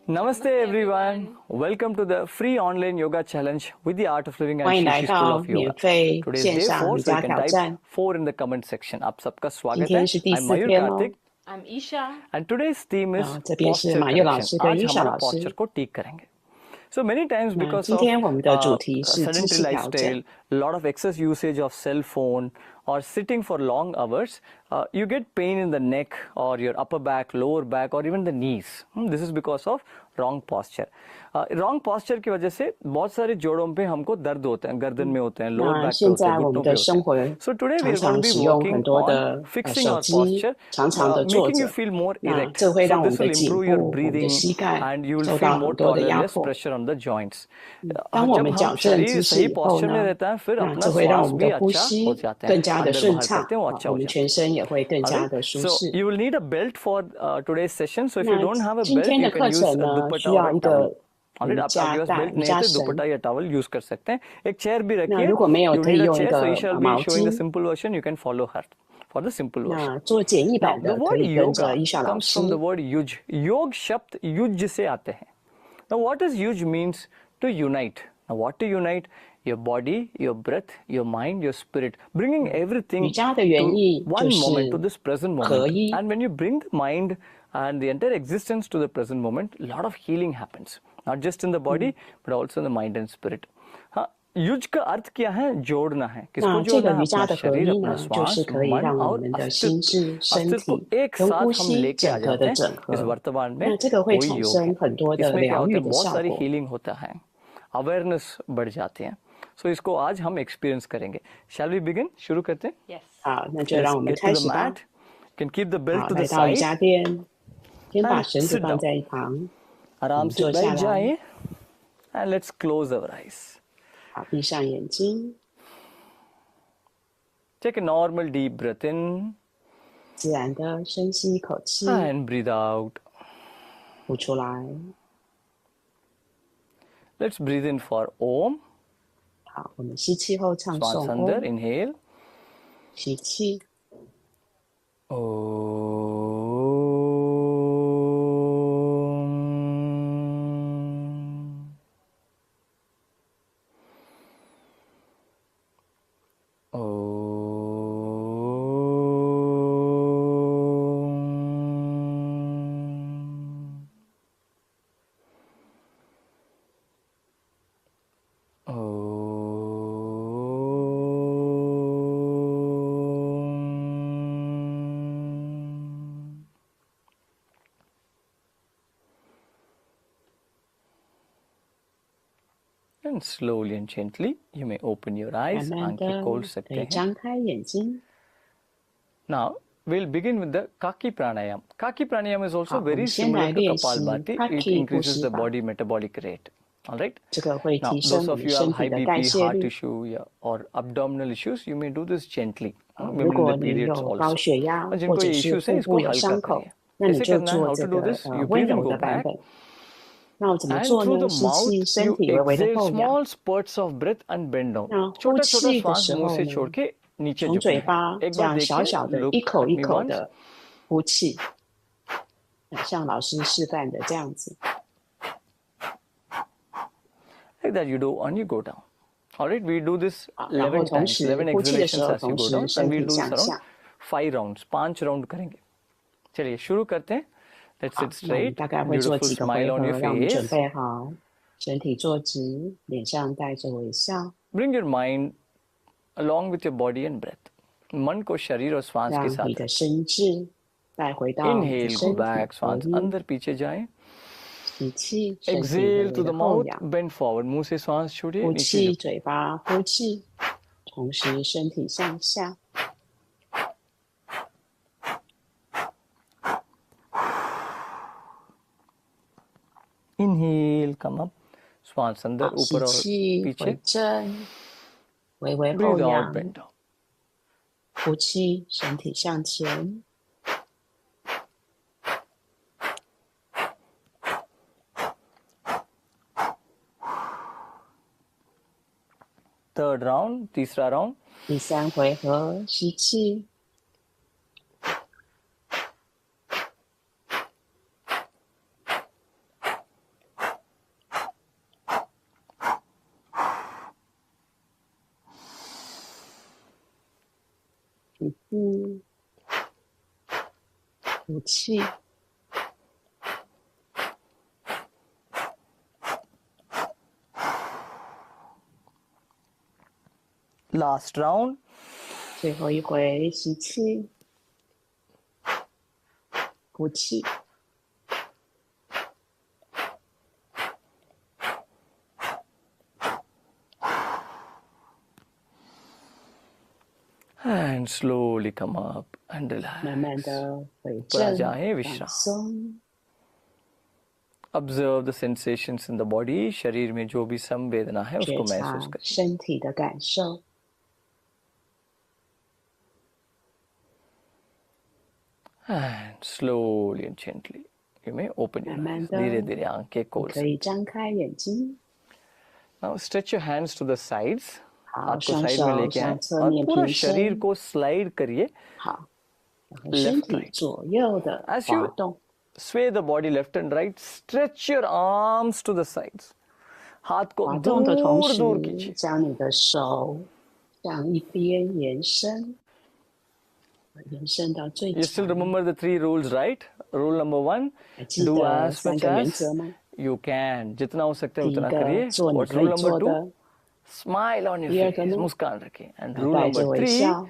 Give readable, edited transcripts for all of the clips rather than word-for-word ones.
Namaste everyone. Welcome to the free online yoga challenge with the Art of Living and 欢迎 Shishi 来 School 到 of 免 Yoga. 费 Today is 线 day 4, 上瑜 so you 伽 can 挑 type 战。 4 in the comment section. आप सबका 今 स्वागत 天 है. 是第 I'm 4 Mayur 天哦。 Karthik I'm Isha. and today's theme is 这边是 posture 马佑老 correction. 师跟 आज 伊莎 हमारा 老师。 posture को ठीक करेंगे. So many times 那 because 今 of 天我们的主题是姿 sedentary 势调整。 lifestyle, lot of excess usage of cell phone or sitting for long hours, you get pain in the neck or your upper back, lower back or even the knees. This is because of wrong posture. Wrong posture की वजह से बहुत सारे जोड़ों पे हमको दर्द होते हैं, गर्दन में होते हैं, lower 那 back पे 现 होते हैं, 在我 घुटनों 们 पे 的 होते 生 हैं. 活 So today we 常 are going 常 to be 使用很 working 多 on 的 fixing 手 our 机， posture, 常常的坐 making you 着， feel more 那 erect. 这会 So 让我 this 们的 will 颈 improve 部、 your 我们的 breathing 膝盖 and you will 受 feel 到 more 很多的压 tolerance 迫。 pressure on the joints. 当我 जब 们 हम 矫正 शरीर 姿势 सही 以后 posture में 呢， रहता है फिर 那 अपना 这会让我 श्वास 们 भी 的呼 अच्छा 吸 हो जाता है. 更加的 अंदर 顺 बाहर 畅， करते हैं वो अच्छा 我 हो 们 जाता 全身也会更 है. 加 Alright? 的舒 So 适。 you will need a belt for today's session. So if you 那 don't have a 今 belt, 天的 you can 课 use 程 a 呢， dupatta 需 or 要 a 一 towel. 个 Alright, 瑜 आपके 伽 पास 带、 बेल्ट 瑜 नहीं है 伽 तो 绳。 दुपट्टा या टॉवल यूज कर सकते हैं. एक चेयर भी 那 रखिए. 如果没有 You 可以 need a 用一 chair, so 个 Isha will be 毛 showing the 巾， simple version. You can follow her for the simple version. 那做简易 Now 版 the 的可 word 以跟着 yoga 伊莎老 comes 师。 from the word yuj. योग शब्द use से आते हैं. Now what does yuj means? To unite. Now what to unite? Your body, your breath, your mind, your spirit, bringing 瑜 everything 伽的原 to 意就 one moment, to 是 this present 合 moment. 一。 And when you bring the mind and the entire existence to the present moment, a lot of healing happens. Not just in the body, but also in the mind and spirit. हाँ, use का अर्थ क्या है? जोड़ना है. किसको 那这 जोड़ना 个 है? 瑜伽 अपना 的合 शरीर, 一 अपना 呢，就 श्वास, 是可以 मन 让我 और 们的心 अस्तित्व. 智、身 अस्तित्व 体 एक 跟 साथ 呼 हम 吸 लेके आ 整个 जाते 的 हैं. 整 इस 合。 वर्तमान 那 में 这个会 वही 产 योग 生 है. 很多的 इसमें क्या 疗 होता 愈 है? 的 बहुत 效 सारी 果。 हीलिंग होता है. अवेयरनेस बढ़ जाते हैं. So इसको आज हम एक्सपीरियंस करेंगे. Shall we begin? शुरू करते हैं. Yes. 好，那就 Let's 让我们 get to 开 the 始吧。 mat. Can keep the belt 好， to the 来到瑜 side 伽垫，先把 and 绳子 sit 放 down. 在一旁，我 आराम 们 से 坐下 बैठ 来。 जाएं and let's close our eyes. 好，闭上眼睛， Take a normal deep breath in 自然的深吸一口气， and breathe out. 呼出来。 Let's breathe in for Om. 好，我们吸气后唱诵 Swansandar, 嗡， inhale. 吸气， Om. Om. Om. And slowly and gently, you may open your 慢 eyes. 慢 आंखें 的 खोल 可 सकते 以 हैं. 张开眼睛。 Now, we'll begin with the Kaki Pranayam. Kaki Pranayam is also 好，我 very 们先 similar 来 to 练习 Kapalbhati. It Kaki 呼 increases 吸 the 法， body metabolic rate. All right. 这个会 Now, 提升 those 我 of 们 you who 身 have 体 high 的代 BP, 谢 heart 率。 issue, yeah, or abdominal issues, you may do this gently. 如 Women in 果 the 你 periods 有高 also. 血压 और 或 जिनको 者 ये 是 issues हैं 腹 इसको 部有 हल्का 伤口， करिए. 那你 कैसे 就 करना है? 做 How 这 to do 个 this? You 温 breathe in, 柔 go 的版 back. 本。那我怎么 And 做 through 呢？ the 吸 mouth, 气，身 you 体微微的 exhale 后仰。 small spurts of breath and bend down. 那呼 छोटा छोटा 气的 श्वास 时 मुंह 候 से 呢， छोड़ के नीचे 从 झुकना 嘴 है. 巴 एक 这 बार 样小 देखिए, 小的 look 一口 at 一 me 口 once. 的呼气，像老师示范的这样子。 Like that you do and you go down. Alright, we do this 好，然后 11 同 times, 时 11呼气的时 exhalations 候， as you 同 go 时 down, and 身 we'll 体 do this 向 around 下。 5 rounds, 5 round करेंगे. चलिए शुरू करते हैं. Let's 好， sit 那我们 straight, 大概会做 beautiful 几个回 smile 合， on your 让我们准 face. 备好，身体坐直，脸上带着微笑， Bring your mind along with your body and breath. मन को शरीर और श्वास के 让 साथ 你的身智带回到你的 Inhale, 身 go 体 back, 合 श्वास 一。 अंदर पीछे जाएं. 吸气，身体微 Exhale 微 to 的 the 后 mouth, 仰， bend forward. मुंह से श्वास छोड़िए, 呼 नीचे 气， झुकिए. 嘴巴呼氣，同時身體向下。 Inhale, come up. श्वास अंदर 好，吸 ऊपर और 氣，回 पीछे. 正，微微後 Breathe out, 仰， bend down. 呼氣，身體向前。 Third round, तीसरा round. 第三回合，吸气，鼻子，吐气。Last round. 最后一回，吸气，呼气。And slowly come up and relax. 慢慢的回 ऊपर आ 正， जाएं 放 विश्राम. 松。 Observe the sensations in the body. शरीर में जो भी संवेदना है 觉 उसको 察 महसूस करें. 身体的感受。 And slowly and gently, you may open your 慢 eyes. 慢的， धीरे धीरे आंखें 你 खोल 可 सकते. 以张开眼睛。 Now stretch your hands to the sides. 好， हाथ को 双 साइड में 手 लेके 向 आए 侧 और 面 पूरा 平 शरीर 伸。 को स्लाइड करिए. 好，然后身 Left, 体 right. 左右的 As 滑 you 动。 sway the body left and right, stretch your arms to the sides. हाथ को 滑动的同 दूर 时 दूर कीजिए. 将你的手向一边延伸，延伸到最 You still 长。 remember the 3 rules, right? Rule number 1, 还记 do 得 as 三 much 个原 as 则吗？ you can. जितना हो सकता है 第一 उतना 个， करिए. 做你 What 可 rule 以 number 做 2? 的， Smile on your 第二个 face. 呢？ मुस्कान रखें. And 要 rule 带 number 着微 3, 笑。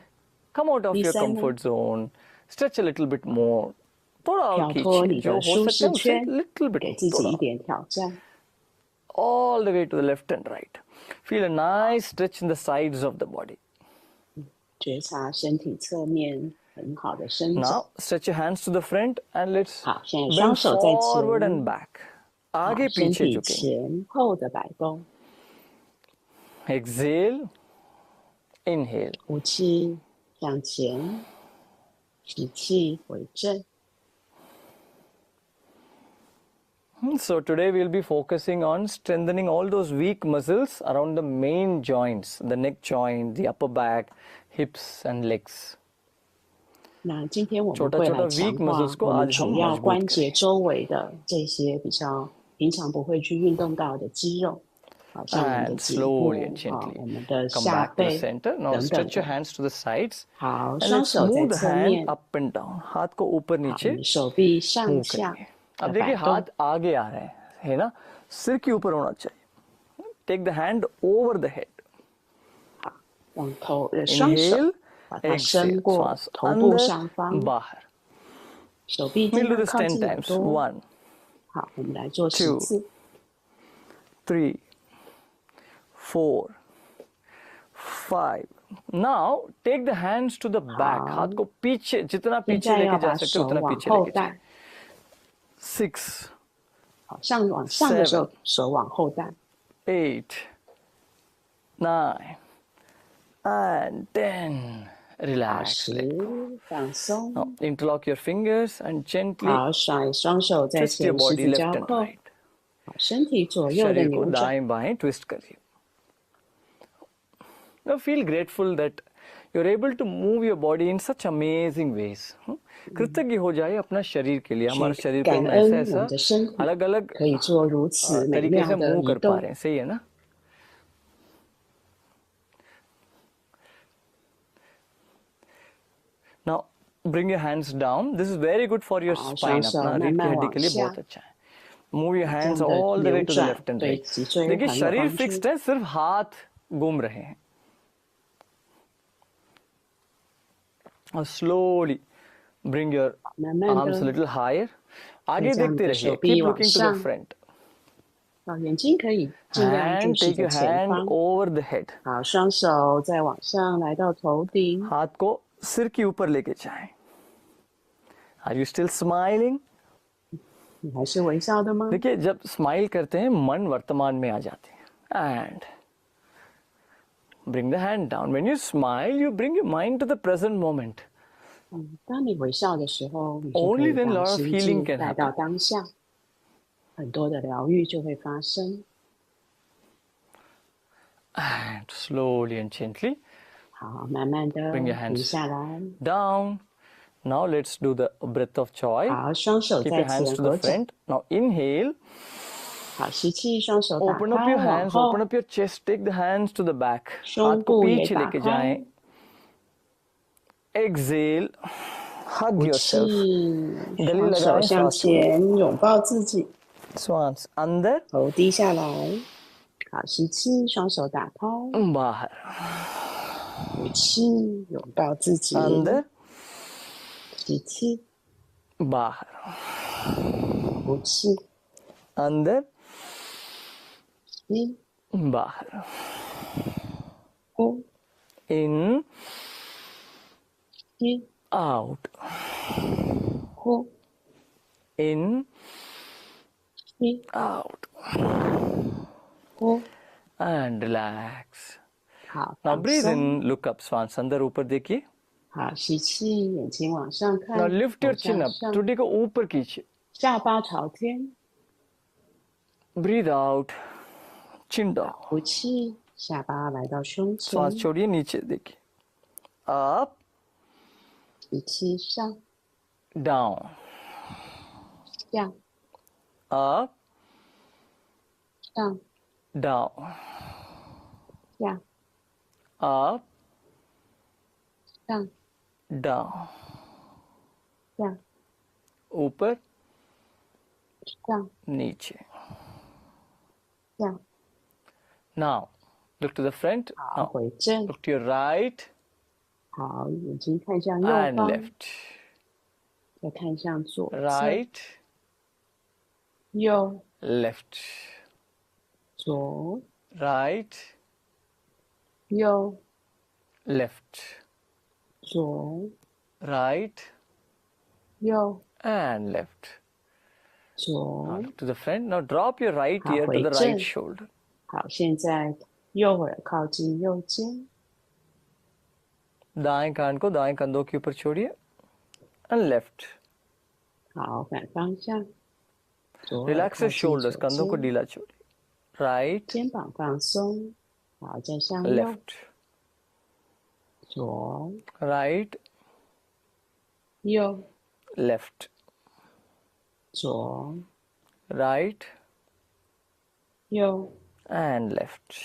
come out of 第 your 三呢？ comfort zone. Stretch a little bit more. थोड़ा और 跳脱 खींचिए. 你 जो 的 हो 舒 सकता 适 है उससे 圈， little bit 给 more. 自己一 थोड़ा. 点挑战。 All the way to the left and right. Feel a nice stretch in the sides of the body. 觉察身体侧面很好的伸展。 Now stretch your hands to the front and let's 好，现在 bring 双手在 forward and 前， back. 好， आगे 身 पीछे 体 झुकेंगे. 前后的摆动。 Exhale. Inhale. 呼气向前，吸气回正。 So today we'll be focusing on strengthening all those weak muscles around the main joints, the neck joint, the upper back, hips and legs. 那今天我们 छोटा 会 छोटा 来强 weak 化 muscles को 我们 आज 主 हम 要 मजबूत 关节 करेंगे. 周围的这些比较平常不会去运动到的肌肉，好像我们的 And 颈部 slowly and 啊， gently 我们的 come 下 back to the 背 center. Now 等等 stretch your 的。 hands to the sides 好， and 双 let's 手在 move the 侧 hand 面， up and down. हाथ को ऊपर 好，你 नीचे 的手臂上 मूव 下 करेंगे. अब 的 देखिए 摆动 हाथ आगे आ रहे हैं, है ना? सिर के ऊपर होना चाहिए. Take the hand over the head. 好，让双手 Inhale, 把它伸 exhale. 过 श्वास 头部 अंदर 上方， बाहर. 手臂尽 We'll do 量 this 靠 10近耳 times. 朵。 1, 好，我们来做10 2, 次。 3, 4, 5. Now take the hands to the back. 好， हाथ को पीछे जितना 现 पीछे 在 लेके 要 जा 把 सकते 手 उतना 往 पीछे 后 लेके 带 जाए. 6, 好，往上的时候手往后带。 8, 9, and 10. 好， Relax. 10，放松。 Now interlock your fingers and gently 好，双手在 twist your 前，十 body 字 left 交 and 扣。 right. 好，身体左右的 शरीर को 扭转。 दाएं बाएं twist करिए. Now feel grateful that you're able to move your body in such amazing ways. कृतज्ञ हो जाए अपना शरीर के लिए. हमारा 去 शरीर को 感 हम 恩 ऐसा 我们的身 ऐसा 体 अलग अलग 可以做如此美 तरीके से 妙的 मूव 移 कर पा 动 रहे。हैं. सही है ना? Now bring your hands down. This is very good for your 好， spine. 双手 अपना 慢 रीढ़ की 慢 हड्डी 往 के लिए 下 बहुत अच्छा है. Move your 这 hands 样的 all the way 扭 to the 转 left and 对 right. 脊椎 देखिए 很有 शरीर 帮助 फिक्स्ड है, सिर्फ हाथ घूम रहे हैं. और slowly bring your 慢慢 arms a 的 little higher. 可 आगे 以将你 देखते 的 रहिए. 手臂 Keep 往 looking to the 上， front. 眼睛可以尽量 And 注视 take 着 your 前 hand 方。 over the head. 好，双手再往上来到头顶。 हाथ को सिर के ऊपर लेके जाएं. Are you still smiling? 你还是微笑的吗？ देखिए जब स्माइल करते हैं मन वर्तमान में आ जाते हैं. And bring the hand down. When you smile, you bring your mind to the present moment. 当你微笑的时候，你就可 Only 以 then 把 lot of 心 healing 境 can 带到 happen. 当下，很多的疗愈就会发生。 And slowly and gently 好，慢慢的 Bring your 停 hands 下来。 down. Now let's do the breath of joy. 好，双手 Keep 在 your hands 前 to the 合掌。 front. Now inhale. 好，吸气，双手打 Open up 开 your 往 hands. 后 Open，up your chest. Take the hands to the back. 胸 हाथ को 部也 पीछे 打 लेके 开 जाएं. exhale, hug 呼 yourself. 气， गले 双手 लगाएं 向 श्वास छोड़ें. 前，拥抱自己， श्वास अंदर 头低下来。好，吸气，双手打开， बाहर. 呼气，拥抱自己， अंदर 吸气， बाहर. 呼气， अंदर 吸， बाहर. 呼， In 吸， out. 呼， In 吸， out. 呼。 And relax. 好， Now 放 breathe 松。 in, look up, श्वास अंदर ऊपर देखिए. 好，吸气，眼睛往上看， Now lift your 头 chin 向 up. 上， टुडी को ऊपर कीजिए. 下巴朝天。 Breathe out. Chin down. 呼气，下巴来到胸前。 श्वास छोड़िए नीचे देखिए. Up, 吸气上 down. 下 Up, 上 down. 下 Up, 上 down. 下 ऊपर, 上 नीचे. 下。 Now, look to the front. 好， Now, 回正。 look to your right 好，眼睛看向右 and 方， left. 再看向左侧、 Right, 右、 left. 左、 Right, 右、 left. 左、 Right 右、 and left. Now 左。 look to the front. Now drop your right 好， ear to 回 the 正。 right shoulder. 好，现在右耳靠近右肩， दाएं कान को दाएं कंधों के ऊपर छोड़िए. And left. 好，反方向。左耳 Relax 靠 your 近 shoulders. 左 कंधों को 肩， ढीला छोड़िए. Right, 肩膀放松。好，再向右、 left. 左、 Right, 右、 left. 左、 Right 右、 and left.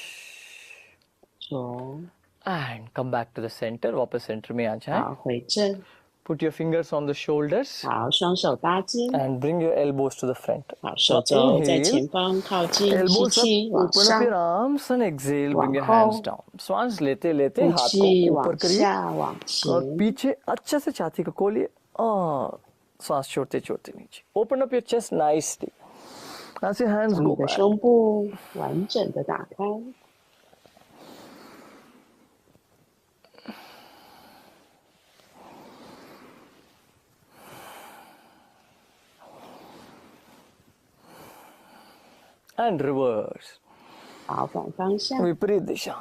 左。 And come back to the center. वापस center में आ जाएं. 好，回正。 Put your fingers on the shoulders 好，双手搭肩。 and bring your elbows to the front. 好，手肘在 Inhale. 前方靠近，吸 Elbows up. 气往 Open up 上， your arms and exhale. Bring your 往后。 hands down. श्वास लेते लेते 呼 हाथ 气 को 往 ऊपर करिए 下往 और 前， पीछे अच्छे से छाती को खोलिए और सांस छोड़ते छोड़ते नीचे. Open up your chest nicely. As your hands 将 go 你的 back. 胸部完整的打开。 And reverse. 好，反方向。 विपरीत दिशा.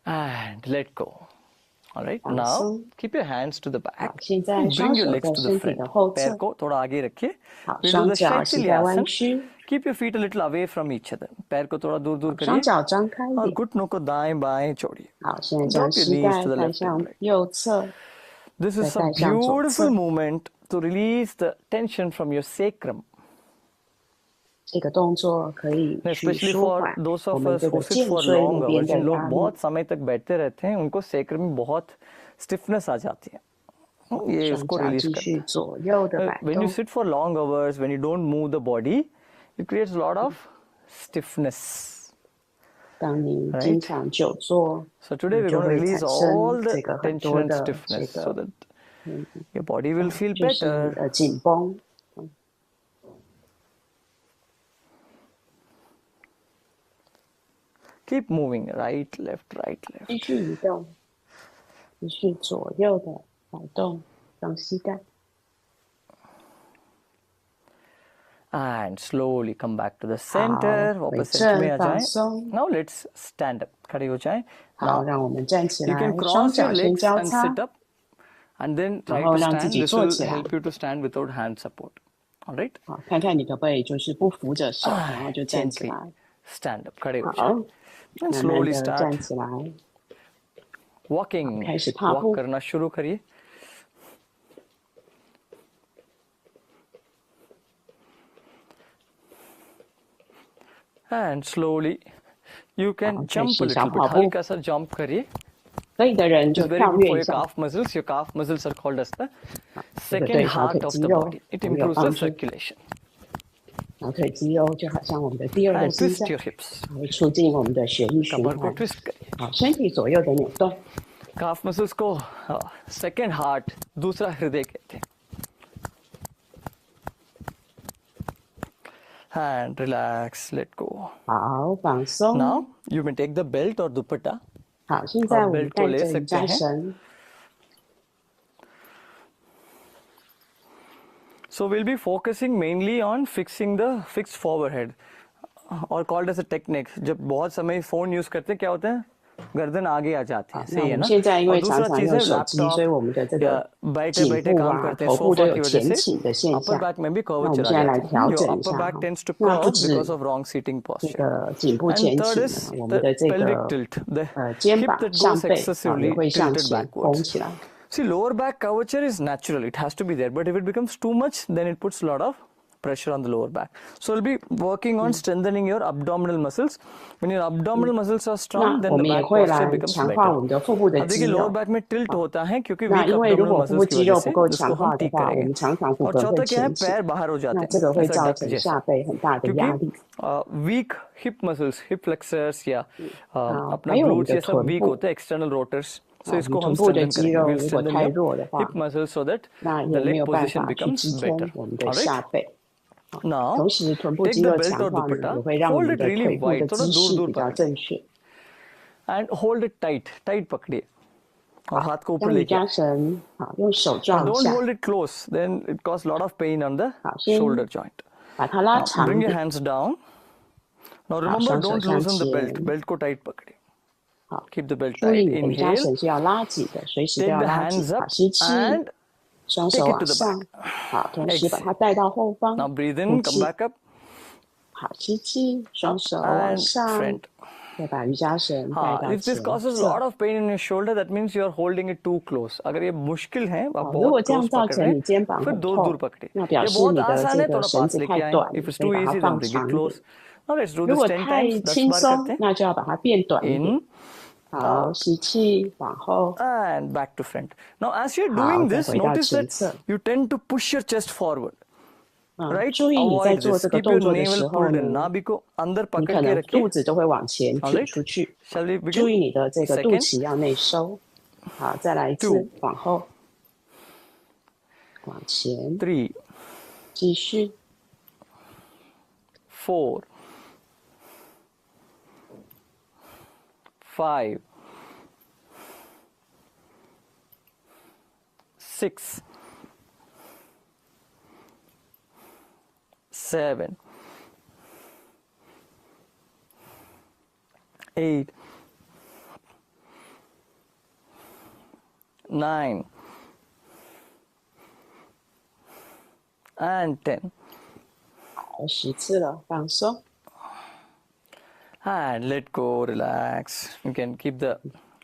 And let go. All right.放 Now 松。 keep your hands to the 好 back. 现在 Bring 双 your 手 legs 在 to the 身体的 front. 后 पैर 侧。 को थोड़ा आगे रखिए. 好， We'll do 双 the 脚膝盖弯 Shaitiliasan. 曲， Keep your feet a little away from each other. पैर को थोड़ा दूर दूर 双 करिए 脚张开一 और 点。 घुटनों को दाएं बाएं छोड़िए. 好，现在将 Drop your 膝 knees 盖 to the 看 left 向 and right. 右侧， This is 再 a 带向左 beautiful 侧。 movement to release the tension from your sacrum. 这个动作可以去 Especially 舒 for 缓 those 我 of 们 us 这个 who sit 颈 for 椎 long 那边 hours. 的 जिन लोग 压力。 बहुत समय तक बैठते रहते हैं उनको sacrum में बहुत stiffness आ जाती है. ये 双 उसको 脚 release 继 करता 续左右的 है. 摆 When you 动。 sit for long hours, when you don't move the body, it creates a lot of stiffness. 当你 Right. 经常久坐， So today we're 就 going to 会 release 产 all 生 the 这个很 tension 多 and 的这 stiffness so 个 that your body will feel 就是 better. 紧绷。 Keep moving right, left, right, left. 继续移动，继续左右的摆动，让膝盖。 And slowly come back to the center. 好， वापस 回 center में正 आ 放 जाएं. 松。 Now let's stand up. खड़े हो जाएं. 好， Now 让我们站起 you 来， can 双 cross your 脚先 legs 交 and 叉 sit，up, and then try 然后 to 让自 stand. 己 This 坐 will 起来。 help you to stand without hand support. All right. 好，看看你可不可以就是不扶着手，然后就站起 Gently 来。 stand up. खड़े हो 好， जाएं. And 慢慢 slowly 的站 start 起来， walking, 开始踏 walk 步， करना शुरू करिए. And slowly you can 好，开 jump a 始小 little bit. 跑步， हल्का सा jump करिए. 可以的人 It's 就 very 跳 good 跃 for 一 your 下， calf muscles. Your calf muscles are called as the 这个 second 对小 heart 腿 of 肌 the 肉 body. It 很有 improves the 帮助。 circulation. 小腿肌肉就好像我们的第二个 And 心 twist 脏， your hips. 会促进我们的血液循 कमर को 环。 twist करिए. 好，身体左右的扭动， calf muscles को second heart, दूसरा हृदय कहते हैं. And relax, let go. 好，放松。 Now you may take the belt or dupatta. 好，现在我们 belt को 带 ले 着瑜 सकते 伽 हैं. 绳， So we'll be focusing mainly on fixing the fixed forward head, or called as a technique. जब बहुत समय फोन यूज करते हैं क्या होता है, गर्दन आगे आ जाती है. 那 सही 我 है 们 ना. 现在因 और 为常 दूसरा 常 चीज 用 है 手机，所以 लैपटॉप 我们的这 या 个 बैठे 颈 बैठे 部 काम 啊、 करते हैं 头部都 सोफा 有 की वजह 前 से 倾的现 अपर 象。 बैक में भी 那 कर्व 我们 चला 现在 जाता 来 है. 调 Your 整一 upper 下 back 哈。 tends to 那不 curve 止 because of wrong seating 这 posture. 个颈部 And 前 third 倾 is 呢，我们 the 的这 pelvic 个 tilt, the 肩 hip 膀 that 上 goes 背啊也 excessively 会向 tilted 前弓 backwards. 起来。 See, lower back curvature is natural, it has to be there, but if it becomes too much, then it puts a lot of pressure on the lower back. So we'll be working on strengthening your abdominal muscles. When your abdominal muscles are 那 strong, then 我 the 们也 back 会 posture 来 becomes 强化 better. 我们的腹部的 अब 肌 देखिए lower 肉。 back में tilt होता है क्योंकि 那 week 因为如 abdominal 果腹部 muscles की 肌 वजह 肉不 से 够 इसको 强 हम 化的 ठीक 话，我 करेंगे. 们常常骨 और 骼会 चौथा क्या है, 前倾， पैर बाहर हो 那 जाते 这 हैं 个会 ऐसा 造 डक 成 जैसा. 下背很大的压力。 क्योंकि weak hip muscles, hip flexors या 好， अपना 还有我们 ग्लूट्स 的 ये सब 臀 वीक 部， होते हैं, एक्सटर्नल रोटर्स. 啊 So 我 इसको 们 हम 臀部的 strengthen 肌 करेंगे. 肉 We'll 如果 strengthen 太 your 弱的话， hip muscles so that 那 the 也没 leg 有办 position 法去 becomes 支 better. 撑我们的 All 下 right. 背。 Now 同时，臀部 take 肌 the 肉 belt 强 or 化呢， dupatta, 也会让我 hold 们 it 的 really 腿部的 wide, थोड़ा 姿 दूर 势 दूर 比较 पकड़िए 正确。 and hold it tight, tight पकड़िए और हाथ को ऊपर 将瑜 लेके 伽绳好用手 और 抓一 don't 下， hold it close, then it causes a lot of pain on the 好，先 shoulder joint. 把它拉 Now 长 bring 一 your 点， hands down. Now 好， remember 双手 don't 向 loosen the 前。 belt, belt को tight पकड़िए. 好， Keep the belt 注意 tight. 你的瑜伽 Inhale, 绳是要拉紧的，随时都 take 要 the 拉紧。 hands 好， up 吸气， and 双 take 手 it 往 to the 上 back.，好，同时把它带到后方。 Now breathe 呼 in, come 气， back up, 好，吸气，双 up 手往 and 上， front. 再把瑜伽绳带 हाँ, 到 if this 前 causes a lot 侧。 of pain in your shoulder, that means you are holding it too close. अगर ये मुश्किल है, आप 好，如果 बहुत 这样 close 造 पकड़ 成 रहे 你 हैं, 肩膀 फिर 很 दूर 痛 दूर，पकड़िए. 那表 ये 示 बहुत 你的 आसान 这 है, 个 थोड़ा 绳 पास 子 लेके 太 आए. 短了， If it's 可以 too 把它 easy, then 放 bring 长 it 一点。 close. Now let's do 如 this 果 10 太 times. 10轻 बार 松 करते हैं. 那就要把它变短一点。 In 好，吸气，往后， and back to front. Now, as you're 好， doing 再 this, 回到 notice 前 that 侧。 you tend to push your chest forward. Right? 注意你在 Avoid 做 this. 这个 Keep 动 your 作的 navel 时候 pulled 呢， in. नाभि को अंदर 你 पकड़ 可 के 能 रखिए. 肚子都会往前 All 挺 right? 出去。 Shall we 注 begin? 意你的这个肚 Second, 脐要内收。好，再来一次 two, 往后，往前， 3, 继续， 4, 5, 6, 7, 8, 9, and 10. 好，10次了，放松。 And let go, relax. You can keep the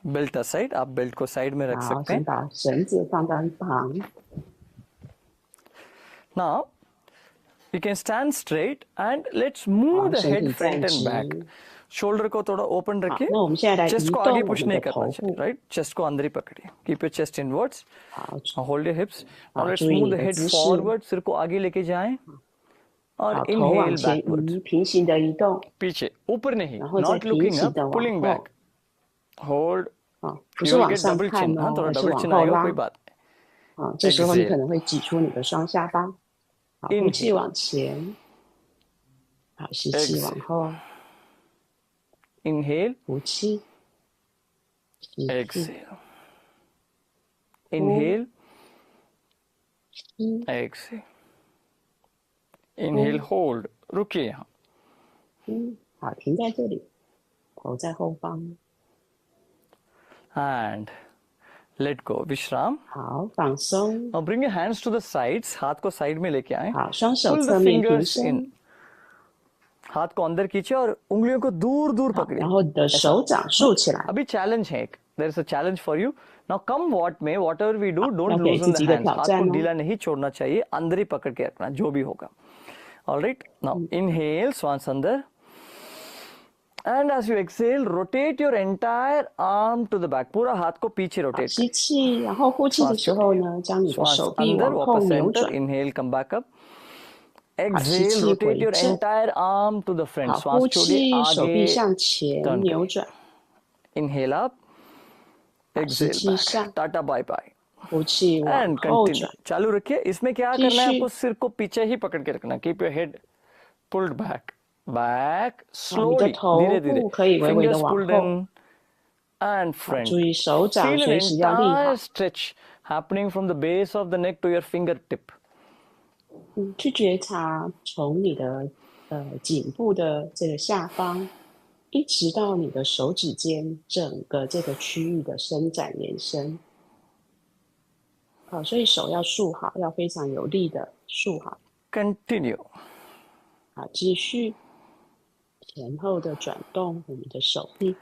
belt aside. आप belt को side में रख 好， सकते 先 हैं. 把绳子放到一旁。 Now, you can stand straight and let's 好， move the 身 head 体 front 站 and 直。 back. Shoulder को थोड़ा open 好， रखिए. 那我们现在来 chest 移 को 动 आगे 我 पुश 们 नहीं 的 करना 头 चाहिए, 部。 राइट? चेस्ट को अंदर ही पकड़िए. Keep your chest inwards. 好， Now hold your hips. Now 好， let's 注意 move 你 the 的 head 姿势。 forward. सिर को आगे लेके जाएं. 好， और 头往 inhale 前 backwards. 移，平行的移动。 पीछे, ऊपर नहीं. 然后再 Not 平 looking 行 up, 的往 pulling 后。 back. Hold. 啊，不 You 是 will 往 get 上 double 看 chin. हाँ, 哦， थोड़ा 而是 double 往 chin 后 आएगा, 拉。 कोई बात नहीं. 啊，这时候你 Exhale. 可能会挤出你的双下巴。好，呼气 Inhale. 往前。好，吸气 Exhale. 往后， Inhale. 呼气，吸气， Exhale. Inhale. 吸， Exhale. Inhale, hold. रुकिए यहाँ. 好，停在这里，头在后方。 And let go. विश्राम. 好，放松。 Now bring your hands to the sides. हाथ को साइड में लेके आए. 好，双手 Pull 侧 the 面平 fingers 伸 in.。हाथ को अंदर खींचे और उंगलियों को दूर दूर 好， पकड़िए 然后你的 ऐसा 手掌竖起来， अभी चैलेंज है एक there is a challenge for you now come what में whatever we do 要 don't 给 लूजन 自 द 己一个 हैंड्स 挑 हाथ को 战哦。 ढीला नहीं छोड़ना चाहिए अंदर ही पकड़ के रखना जो भी होगा ऑलराइट नाउ इनहेल श्वास अंदर and as you exhale rotate your entire arm to the back पूरा हाथ को पीछे 好， rotate 吸气，然后呼气的时候呢，将你的 श्वास 手臂 अंदर 往后 वापस 扭 center 转。 inhale come back up 好，吸 exhale 气 rotate 回 your 正。 entire arm to the front 好， श्वास 呼 छोड़िए 气，手臂 आगे 向前 turn 扭 करिए 转。 inhale up 好，吸 exhale 气 back 上， tata bye bye 呼气往 and 后 continue 转。 चालू रखिए इसमें क्या 继 करना है आपको 续， सिर को पीछे ही पकड़ के रखना keep your head pulled back back 好，你的 slowly 头 धीरे धीरे 部可以微微的 fingers 往 pulled 后。 in and 好， front 注意手掌 feel an 随时要立好 entire。stretch happening from the base of the neck to your fingertip 去觉察从你的颈部的这个下方，一直到你的手指尖，整个这个区域的伸展延伸。好，所以手要竖好，要非常有力的竖好。 continue 好，继续前后的转动我们的手臂。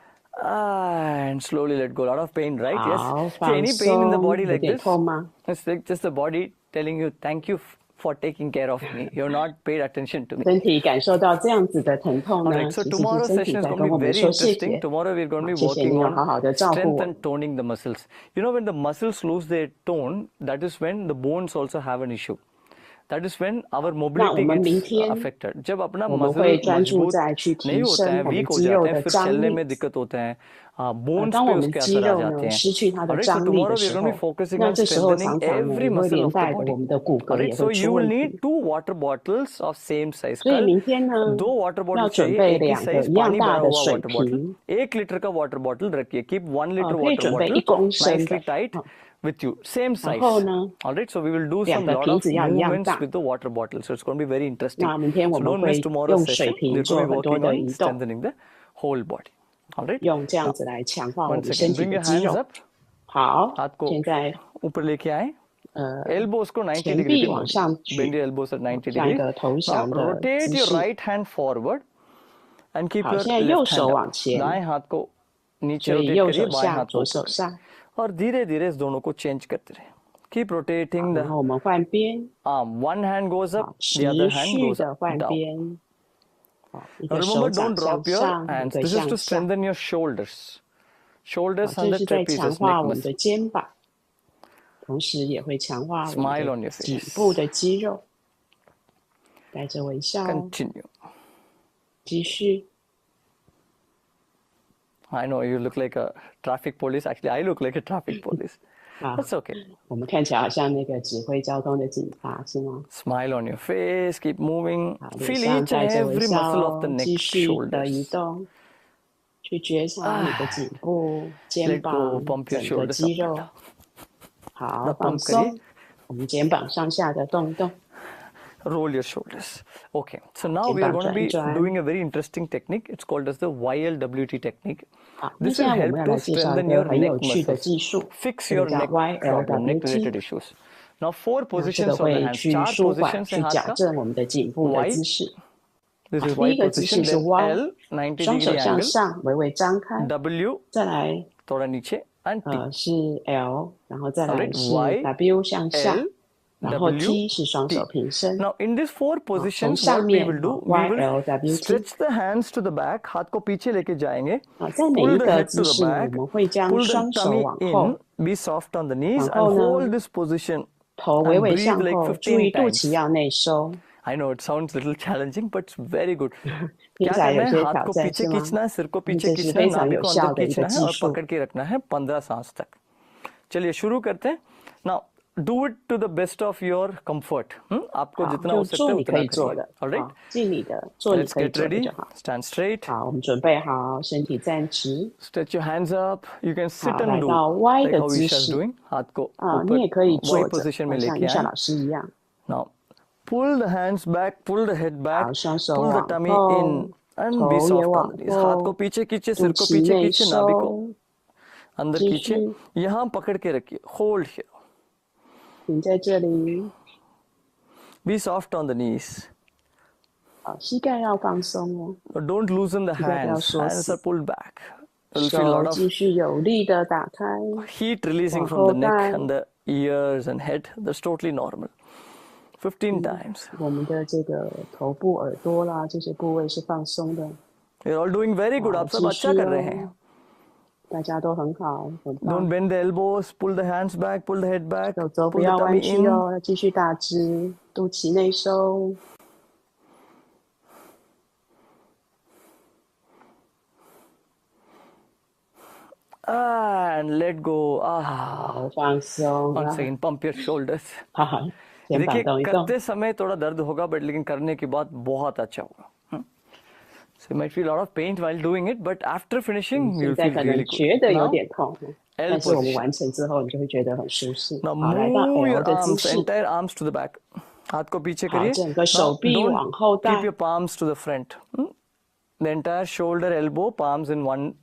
and slowly let go a lot of pain right 好， yes see 放 any pain in the 松。 body 有 like 点 this 痛吗？ it's like just the body telling you thank you for taking care of me you're not paid attention to me 身体感受到这样子的疼痛 All 呢， right, so 其实是 tomorrow's 身体 session is 在 going 跟 to 我 be 们 very 说谢 interesting. 谢。 Tomorrow we're going to 好， be 谢谢 working 你有 on 好好的照顾 strength 我 and。toning the muscles. You know, when the muscles lose their tone, that is when the bones also have an issue. That is when our 那我 mobility 们明 gets 天 affected. जब अपना 我们会 muscle 专注 मजबूत 在去 नहीं 提 होता 升 है 我们 week हो 肌 जाते 肉 हैं 的 फिर 张 चलने 力。 में दिक्कत होते हैं bones 当 पे 我们 उसके 肌 असर आ 肉 जाते 呢 हैं 失去它的 Alright, so 张力 tomorrow 的 we are 时 going to be 候， focusing 那 on 这时候 strengthening 常常呢 every 也会 muscle 连 of the 带的 body 我们的骨骼 Alright, 也 so 会 you 出 will 问 need 题。 2 water bottles of same size 所以 कल 明天呢， 2 water 要 bottles 准 चाहिए 备 एक ही 2个 साइज 一样 पानी 大 भरा 的 हुआ 水 वाटर बॉटल 瓶， 1 लीटर का water bottle रखिए keep 1 litre 可以 water 准备 bottle 1公升 nicely 的。 tight 好， with you same 然 size 后呢， all right so we will do 两 some 个 lot 瓶 of 子要一样 movements 大。 with the water bottle so it's going to be very interesting 那明天我 so 们 don't miss 会 tomorrow's 用水 session 瓶 we're going 做 to be 很多 working 的 on 移动， strengthening the whole body all right 用这样 now 子来强化我 once 们身 again 体 bring 的 your 肌 hands 肉。 up 好， हाथ को 现在 ऊपर लेके आए 呃 elbows को 90 前 degree 臂 पे 往 moड़ 上 दीजिए bend 举， your elbows at 90像一 degrees 个投 now 降的 rotate 姿 your 势。 right hand forward and keep 好， your 现在右 left hand 手 up 往前， दाएं हाथ को नीचे 所以 रोटेट 右 करिए 手 बाएं 下， हाथ को 左 ऊपर 手 करिए 上。 और धीरे धीरे इस दोनों को चेंज करते रहे keep 好， rotating 然 the 后我们换边， arm one hand goes up 好， the other 持 hand 续 goes 的换 down 边。好，一 now 个 remember 手掌 don't 向 drop your 上，一 hands 个 this is 向 to 下。 strengthen your shoulders 好， shoulders and 这 the 是在强 trapezius 化 neck 我们的 muscle 肩膀，同时也会强化我们 smile 的 on your 颈 face 部的肌肉。带着微笑， continue 继续。 I know you look like a traffic police actually I look like a traffic police 啊， that's okay 我们看起来好像那个指挥交通的警察，是吗？ smile on your face keep moving 好，脸 feel 上 each and 带着微 every 笑 muscle of the 哦， neck 继续的 shoulders 移动，去觉察你的颈部、肩 let go 膀 pump your 整个 shoulders 肌 up and 肉。 down 好， now 放 pump करिए 松，我们肩膀上下的动动。 roll your shoulders okay so now 肩 we are 膀 going to 转一 be 转。 doing a very interesting technique it's called as the YLWT technique 好，那 this 现 will 在我 help 们要 to 来介绍一 strengthen 个 your 很 neck 有趣的 muscles 技术， fix 这 your 个叫 neck problem neck related YLWT。 issues now 4那这个 positions of the 会 hands 去 4舒缓、 positions 去 है हाथ 矫 का 正我们的颈部的 Y 姿势。 this 好， is 第 Y 一个姿势 position 是 then Y， L 90双 degree 手向 angle 上，微微张开。 W 再来，थोड़ा नीचे and T 是 L，然后再来 alright 是 Y W 向下， L 然后 W T 是双手 T 平伸。 now in these 4好，从 positions 上 what we 面 will do 好 we will YLWT。 stretch the hands to the back हाथ को पीछे लेके जाएंगे 好，在每 pull 一 the 个 head 姿 to the 势呢，我 back 们会将 pull the 双手 tummy 往 in 后， be soft on the knees 然 and 后呢， hold this position 头微 and 微 breathe 向 like 后，注意 15肚脐 times 要内收。 I know it sounds a little challenging but it's very good 听 क्या 起来 करना 有 है 些 हाथ 挑 को 战 पीछे 是吗？ खींचना है सिर को पीछे 这是 खींचना है 非常 नाभि 有 को 效 अंदर 的一个 खींचना है 技 और 术。 पकड़ के रखना है 15 सांस तक चलिए शुरू करते हैं now do it to the best of your comfort आपको 好， जितना 就 हो सकता 做 है 你可 उतना 以做 करिए 的， all right 好，尽力的做你 let's 可以 get 做的 ready 就好。 stand straight 好，我们准备好，身体站直。 stretch your hands up you can sit 好， and 来 do 到 Y like 的 how 姿 Isha is 势 doing हाथ को 啊，你 ऊपर 也可以 Y 坐着， position में 好像 लेके 伊莎 आए 老师一样。 now pull the hands back pull the head 好， back 双手 pull the 往 tummy 后， in and be 头也 soft on 往 the knees हाथ को 后， पीछे खींचे 肚 सिर को 脐 पीछे 内 खींचे नाभि को 收， अंदर 继 खींचे 续 यहाँ पकड़ के रखिए hold here 停在这里。 be soft on the knees 好，膝盖要放松哦， Don't loosen the 膝盖不要 hands. 锁 Hands are 死， pulled back. You'll feel a 手 lot 继 of 续有力的打开， heat releasing 往 from 后 the neck 带， and the ears and head. That's totally normal. 15 times. 我们的这个头部、耳朵啦这些部位是放松的。 You're all doing very good. 好， आप सब 继 अच्छा 续 कर रहे हैं. 哦，大家都很好，很 Don't 棒。 bend the elbows. Pull the hands back. Pull the head back. 手肘不 Pull the 要弯 tummy 曲 in. 哦，要继续打直，肚脐内收。 And let go. 好，放松。 Once again, pump your shoulders. 好，肩膀 देखिए 动一动。 करते समय थोड़ा दर्द होगा बट लेकिन करने के बाद बहुत अच्छा होगा. So you might feel a lot of pain while doing it, but after finishing 现 you'll 在 feel 可 really 能 good. 觉得有 Now, 点痛， L 但是我们 position. 完成之后，你就会觉得很舒适。 Now 好，来到 move L your 的姿 arms, 势。 entire arms to the back. हाथ को पीछे 好， करिए. 整个手 Now 臂 don't 往后 keep 带。 your palms to the front. The entire shoulder, elbow, palms in one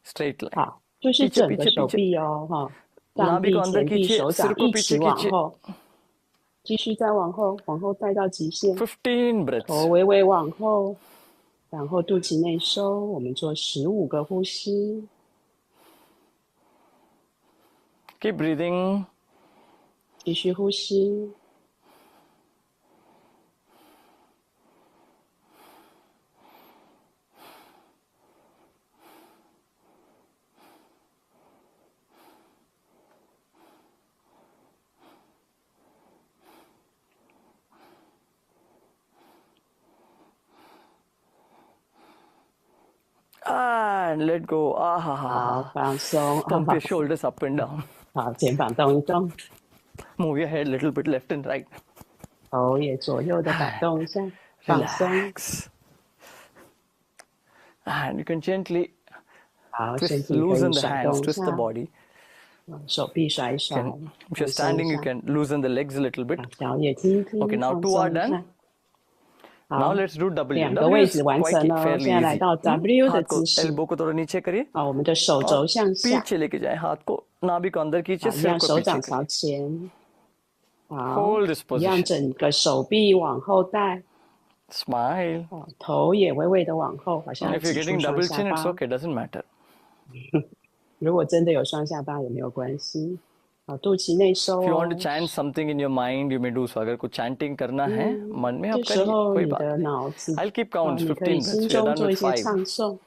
straight line. 好，就是पीछे 整个 पीछे 手 पीछे. 臂哦，哈，上 नाभि 臂、 को अंदर 前臂、 खींचिए, 手 सिर 掌 को 一 पीछे 起往 खींचिए. 后，继续再往后，往后带到极限， 15 头 breaths. 微微往后，然后肚脐内收。我们做15个呼吸。 Keep breathing. 继续呼吸。 And let go. 好，放松。 Pump your shoulders up and down. 好，肩膀动一动， Move your head a little bit left and right. 头也左右的摆动一下，放松。 Relax. And you can gently 好，身 twist, 体可以 loosen the 甩 hands, 动一 twist the 下， body. 手臂甩一甩， If you're 放松 standing, 一 you 下， can loosen the legs a little bit. 脚也踢一踢， Okay, now 放 two are 松一 done. 下。 Now 好， let's do W. 两个 W 位 is 置完 quite 成了， fairly 现在来 easy. 到 W 的 हाथ को 姿势。 elbow को थोड़ा नीचे करिए 好，我们的手 और 肘向下， पीछे लेके जाए. हाथ को नाभि को अंदर 好， खींचिए, 一 सिर 样 को 手 पीछे 掌 करिए. 朝前。好， Hold this 一样 position. 整个手臂往后带， Smile. 哦，头也微微的往后，好像 And 要 if you're 挤 getting 出双 double 下 chin, 巴。 it's okay. Doesn't matter. 如果真的有双下巴也没有关系。好，肚脐内收 If you 哦 want to。chant something in your mind, you may do so. अगर कुछ chanting करना है मन में 这 आप 时 करिए, 候 कोई 你 बात 的 नहीं. 脑子， I'll keep count. 你可以 15 breaths. 心 We are 中 done 做一 with 些 5. 唱诵，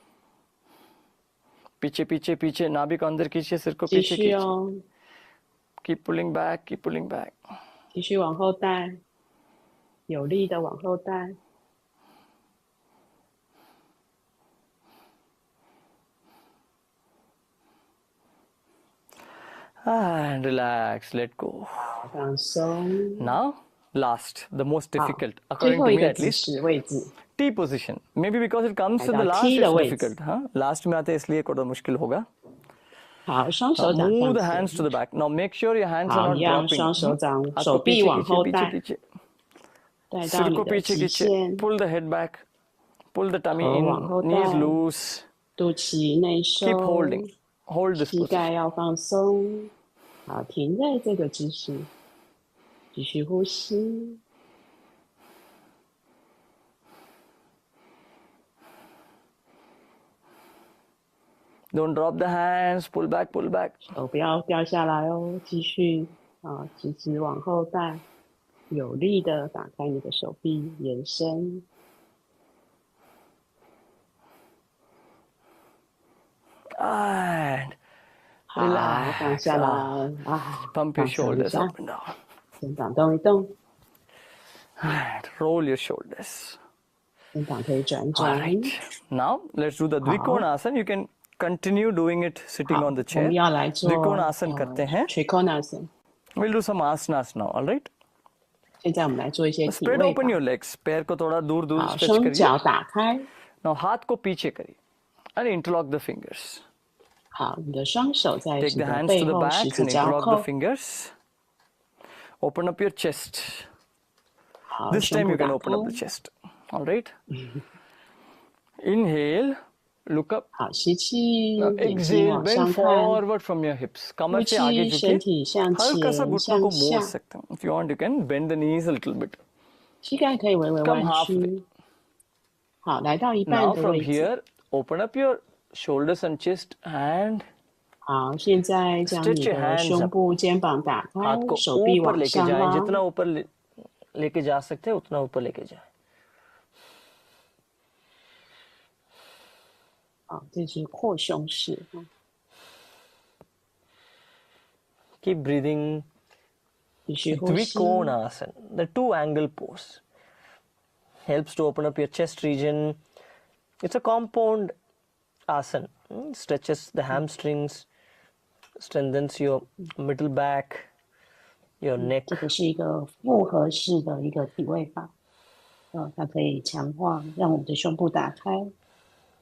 पीछे पीछे पीछे नाभि को अंदर खींचिए, सिर को 继 पीछे 续 खींचिए. 哦， Keep pulling back, keep pulling back. 继续往后带，有力的往后带。 And relax, let go. 放松。 Now, last, the most 好， difficult, 最 according 后 to 一 me 个 at 姿 least, 势位置， T position. Maybe because it comes in the 来到 last, T it's 的位置。 difficult. Huh? Last में आते हैं इसलिए थोड़ा मुश्किल होगा. 好，双 Now 手掌 move 向 the 前。 hands to the back. Now make sure your hands are 好， not 一样， dropping. 双手掌， हाथ 手 को 臂 पीछे 往 खींचिए, 后 पीछे 带， खींचिए. 带到 सिर 你 को 的 पीछे 极 खींचिए. 限， Pull the head back. Pull the tummy 头 in. 往后 Knees 带， loose. 肚脐内 Keep 收， holding. Hold this 膝盖 position. 要放松。好，停在这个姿势，继续呼吸。 Don't drop the hands. Pull back, pull back. 手不要掉下来哦，继续啊，直直往后带，有力的打开你的手臂，延伸。 And 好，放 relax. 下来 Ah. 啊， Pump 放 your 松一 shoulders 下， up and down. 肩膀动一动， And roll your shoulders. 肩膀可以转 All 转。 right. Now let's do the Dvikonasana. You can continue doing it sitting 好， on the 我 chair. 们要来做 Dvikonasana करते हैं. Trikonasana。 We'll do some asanas now. All right. 现在我们来做一些体 Spread 位 open 法。 your legs. पैर को थोड़ा दूर दूर 好， stretch 双 करिए. 脚打开。 Now हाथ को पीछे करिए. And interlock the fingers. 好，你的双手在 Take 你 the 的 hands 背 to the 后十 back 字 and 交 interlock the 扣。 fingers. Open up your chest. 好， This 胸 time 部 you can 打 open up 开 the。chest. All right. Inhale. Look up. 好，吸气， Now 眼睛 exhale. 往 Bend 上看。 forward from your hips. 呼 कमर से आगे 气，身 झुके. 体向 हल्का सा 前 घुटनों को 向 मोड़ 下， सकते हैं. If you want, you can bend the knees a little bit. 膝盖可以微微 Come 弯 halfway. 曲。好，来到一半 Now 的 from 位置。 here, open up your shoulders and chest and 好，现在将 stretch 你 your 的 hands 胸 up. 部、肩膀打开， हाथ को 手臂 ऊपर 往 लेके 上 जाएं, 拉。 जितना ऊपर लेके जा सकते हैं उतना ऊपर लेके जाएं. 好，这是扩胸式。 Keep breathing. 继续呼吸。 Dvikonasana, the two angle pose, helps to open up your chest region. It's a compound asana, stretches the hamstrings, strengthens your middle back, your neck. 这个是一个复合式的一个体位法，它可以强化，让我们的胸部打开，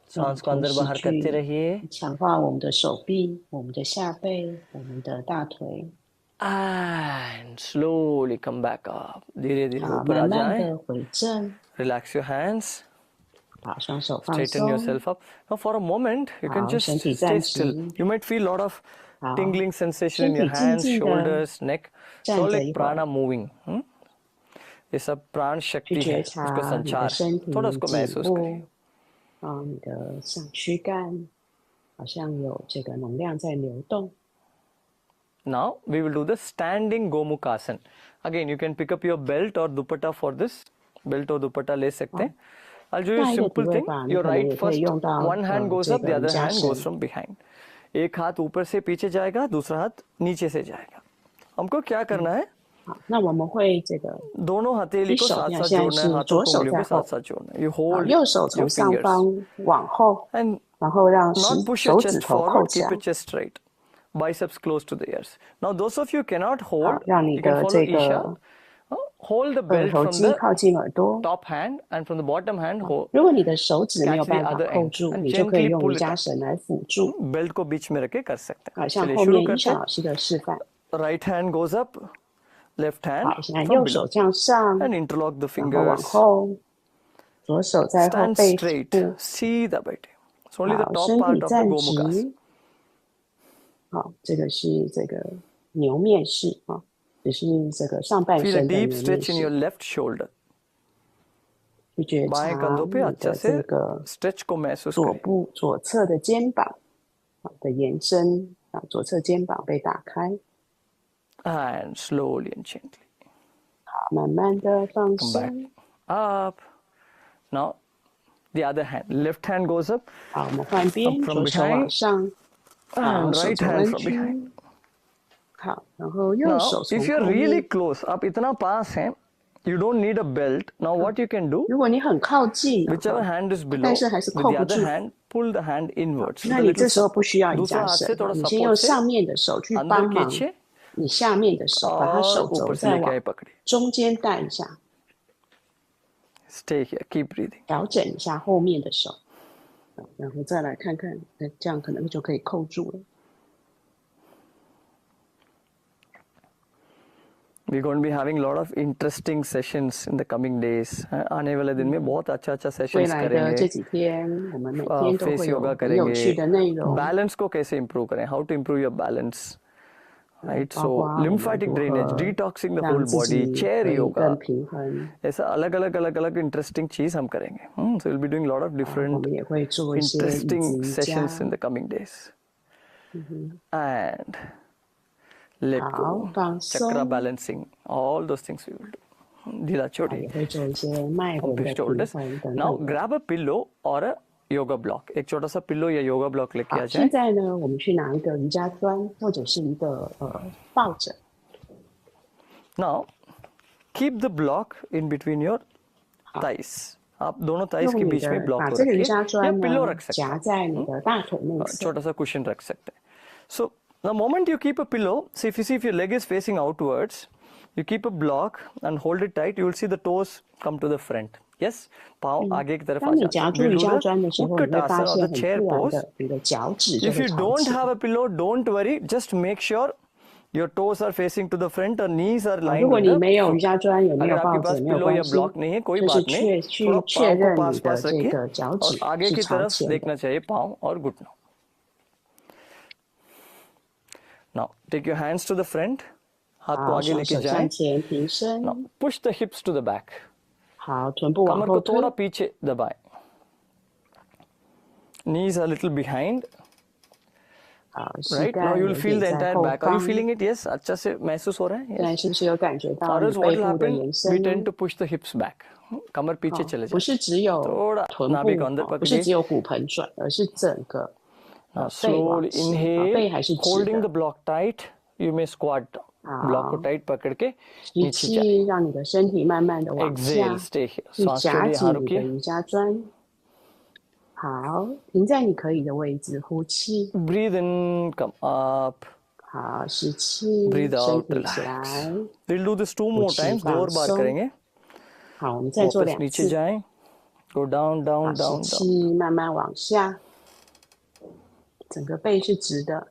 सांस को 同 अंदर 时 बाहर करते 去 रहिए. 强化我们的手臂、我们的下背、我们的大腿。 And slowly come back up. धीरे धीरे 好， ऊपर आ 慢慢 जाएं. 的回正。 Relax your hands. 好，双手放 Straighten 松。 yourself up. Now for a moment, you can 好， just 身体 stay 站 still. 直。 You might feel a lot of 好， tingling sensation in 身 your 体静 hands, 静的 shoulders, neck. It's 站 all 着 like 一会儿， prana moving. ये सब प्राण 去 शक्ति 觉 है, उसको 察你的 संचार 身 है. 体 थोड़ा उसको 颈 महसूस 部， करिए. 你的上躯干好像有这个能量在流动。 Now we will do the standing Gomukhasana. Again, you can pick up your belt or dupatta for this. Belt or dupatta ले सकते हैं. I'll show you a 下一个体 simple 位 thing. 法，你 Your 可能 right 也可以 first, 用到 one hand goes 这 up, 个 the 瑜 other 伽 hand goes 绳。 from behind. एक हाथ ऊपर से पीछे जाएगा, दूसरा हाथ नीचे से जाएगा. हमको क्या करना है? 好，那我们会这个 दोनों हथेली 一 को 手， साथ 那 साथ 现在 जोड़ना है, 是 हाथों 左 को 手 उंगलियों 在 को साथ 后， साथ जोड़ना है. You 好， hold 右手 your 从上 fingers 方往后， and 然后让 not push your 手指 chest 头扣 forward, 起 keep 来。 your chest straight. Biceps close to the ears. Now those of you cannot 好 hold, 让你 you can 的 follow 这 Isha. 个 Hold the 耳 belt 头 from 肌 the 靠近耳朵。 top hand and from the bottom hand 好 hold, 如果你的手指没有 catch the 办法 other 扣 end 住， and 你就可以 gently 用 pull 瑜 it 伽 up. 绳来辅助。 belt को बीच में रख के कर सकते हैं. 好，像 चलिए 后 शुरू 面伊 करते 莎 हैं. 老师的示范。 Right hand goes up, left hand 好，现在 from 右 below 手向上， and interlock the 然后往 fingers. 后，左手在后 Stand 背 straight, 部。 सीधा बैठे. It's only the 好， top 身 part 体 of the 站 Gomukhasana. 直。好，这个是这个牛面式啊，只是这个上半 Feel a 身的 deep 牛面 stretch in your 式， left shoulder. 去觉 बाएं 察 कंधों पे 你 अच्छा 的 से 这个 stretch को महसूस 左 करिए. 部左侧的肩膀的延伸啊，左侧肩膀被打开， And slowly and gently 好，慢慢的放 come back 松。 up. Now the other hand, left hand goes up 好，我们换边， from 左手往 behind 上，好， and 手 right 肘 hand 弯 from 曲 behind. 好，然后右 Now 手从 if you're 后 really 面。 close, आप इतना पास हैं, you don't need a belt. Now what you can do, 如果你很靠近了， whichever hand is below, 但是还是 with 扣 the 不 other 住， hand, pull the hand inwards 那 with a 你 little 这时候 support. 不需要瑜 दूसरा 伽 हाथ 绳 से，थोड़ा 你先用 support से 上面的手去 अंदर 帮忙 खींचिए 你下面的手，把它 और 手肘 ऊपर से 再 लेके 往 आए पकड़िए. 中间带一下， Stay here, keep breathing. 调整一下后面的手，然后再来看看，这样可能就可以扣住了。 We're going to be having a lot of interesting sessions in the coming days. आने वाले दिन में बहुत अच्छा 未 sessions 来的这 करेंगे. 几天，我们每天都 Face 会有 yoga 很有趣 करेंगे. 的内容， Balance को कैसे improve करें? How to improve your balance? Right. 包 So 括我们 lymphatic 如 drainage, 何 detoxing the 让 whole 自 body, 己 chair 可以 yoga. 更平衡。 ऐसा अलग-अलग interesting चीज हम करेंगे. So we'll be doing a lot of 我 different 们也会做一些椅 interesting 子瑜伽。 sessions in the coming days. And let 好， go, 放 chakra 松。 balancing, all those things we will do. ढीला 也 छोड़ी 会做一些脉轮 pump 的 your 平 shoulders. 衡等 Now 等的。 grab a pillow or a yoga block. एक छोटा सा pillow या yoga block लेके 好， आ 现 जाए. 在呢，我们去拿一个瑜伽砖或者是一个抱枕。 Now keep the block in between your thighs. आप दोनों thighs 用 के 你 बीच में 的 block 把 को 这个瑜 रखिए 伽 या 砖 पिल्लो 呢 रख सकते 夹 हैं. 在你的大腿内侧。 छोटा सा cushion रख सकते हैं. So the moment you keep a pillow, see if your leg is facing outwards, you keep a block and hold it tight. You will see the toes come to the front. Yes, पाँव आगे की तरफ आ 当你 जाते 夹 हैं. 住 We'll 瑜 do 伽 the 砖的时候，你会发 Utkatasana 现 or the 很自 chair 然 pose. 的，你的脚趾就 If 会 you 朝 don't 前。 have a pillow, don't worry. Just make sure your toes are facing to the front or knees are 如 lined 果 with 你 the 没有瑜 foot. 伽砖，也没 अगर 有 आपके 抱 पास 枕，没有 pillow या 关系， block नहीं है कोई 就是 बात नहीं. 去 थोड़ा 确 पाँव को 认 पास 你的 पास 这 रखिए 个脚 और 趾 आगे 是 की 朝 तरफ 前的。 देखना चाहिए पाँव और घुटनों. Now take your hands to the front. हाथ को 好， आगे 双 लेके 手 जाएं. 向前提 Now 伸。 push the hips to the back. 好，臀部往 कमर 后 को थोड़ा 推， पीछे दबाएं. Knees a little behind. 好，膝 Right? 盖 Now you 有 will feel 点 the 在 entire 后 back. Are you 方。 feeling it? Yes. अच्छा से महसूस हो रहा है? 现在 Yes. 是不是有感觉到 Or 你 else what 背 will 部的 happen? 延 We 伸 tend 呢？ to push the hips back. कमर पीछे 好， चले 不 जाए. 是只有 थोड़ा 臀 नाभि 部 को अंदर 不 पकड़िए. 是只有骨盆转，而是整个 Now 背往 slowly 前， inhale, 背还是直 holding the 的。 block tight. You may squat down. Block को 好， tight पकड़ के 吸 नीचे जाए. 气，让你的身体慢慢的往 Exhale, 下， stay here. 去 सांस 夹 छोड़िए, यहाँ 紧你的 रुकिए. 瑜伽砖。好，停在你可以的位置，呼气。 Breathe in, come up. 好，吸气， Breathe 身 out, 体起 relax. 来， We'll do this 2呼 more 气 times. 2 और 放 बार 松。 करेंगे. 好，我们再做 वापस 2 नीचे 次。 जाएं. Go down, 好， down, 吸 down, down. 气，慢慢往下，整个背是直的。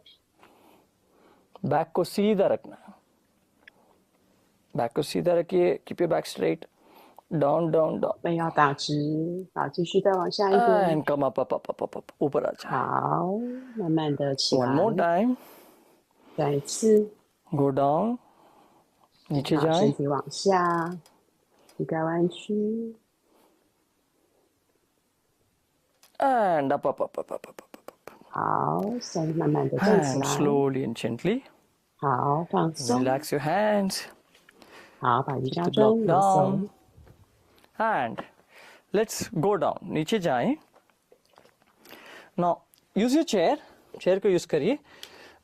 back को सीधा रखना. बैक को सीधा रखिए. Keep your back straight. Down, down, down. 背要打直。好，继续再往下一点。 And come up, up, up, up, up, up. ऊपर आ जाए. 好，慢慢的起 One 来。 more time. 再一次， Go down. नीचे 好，身 जाएं. 体往下，膝盖弯曲。 And up, up, up, up, up, up, up, up. 好，再慢慢的站起 And 来。 slowly and gently 好，放松。 relax your hands. 好，把瑜伽 the 砖 block 拿 down. 松。 And let's go down. नीचे जाएं. Now use your chair. Chair को use करिए.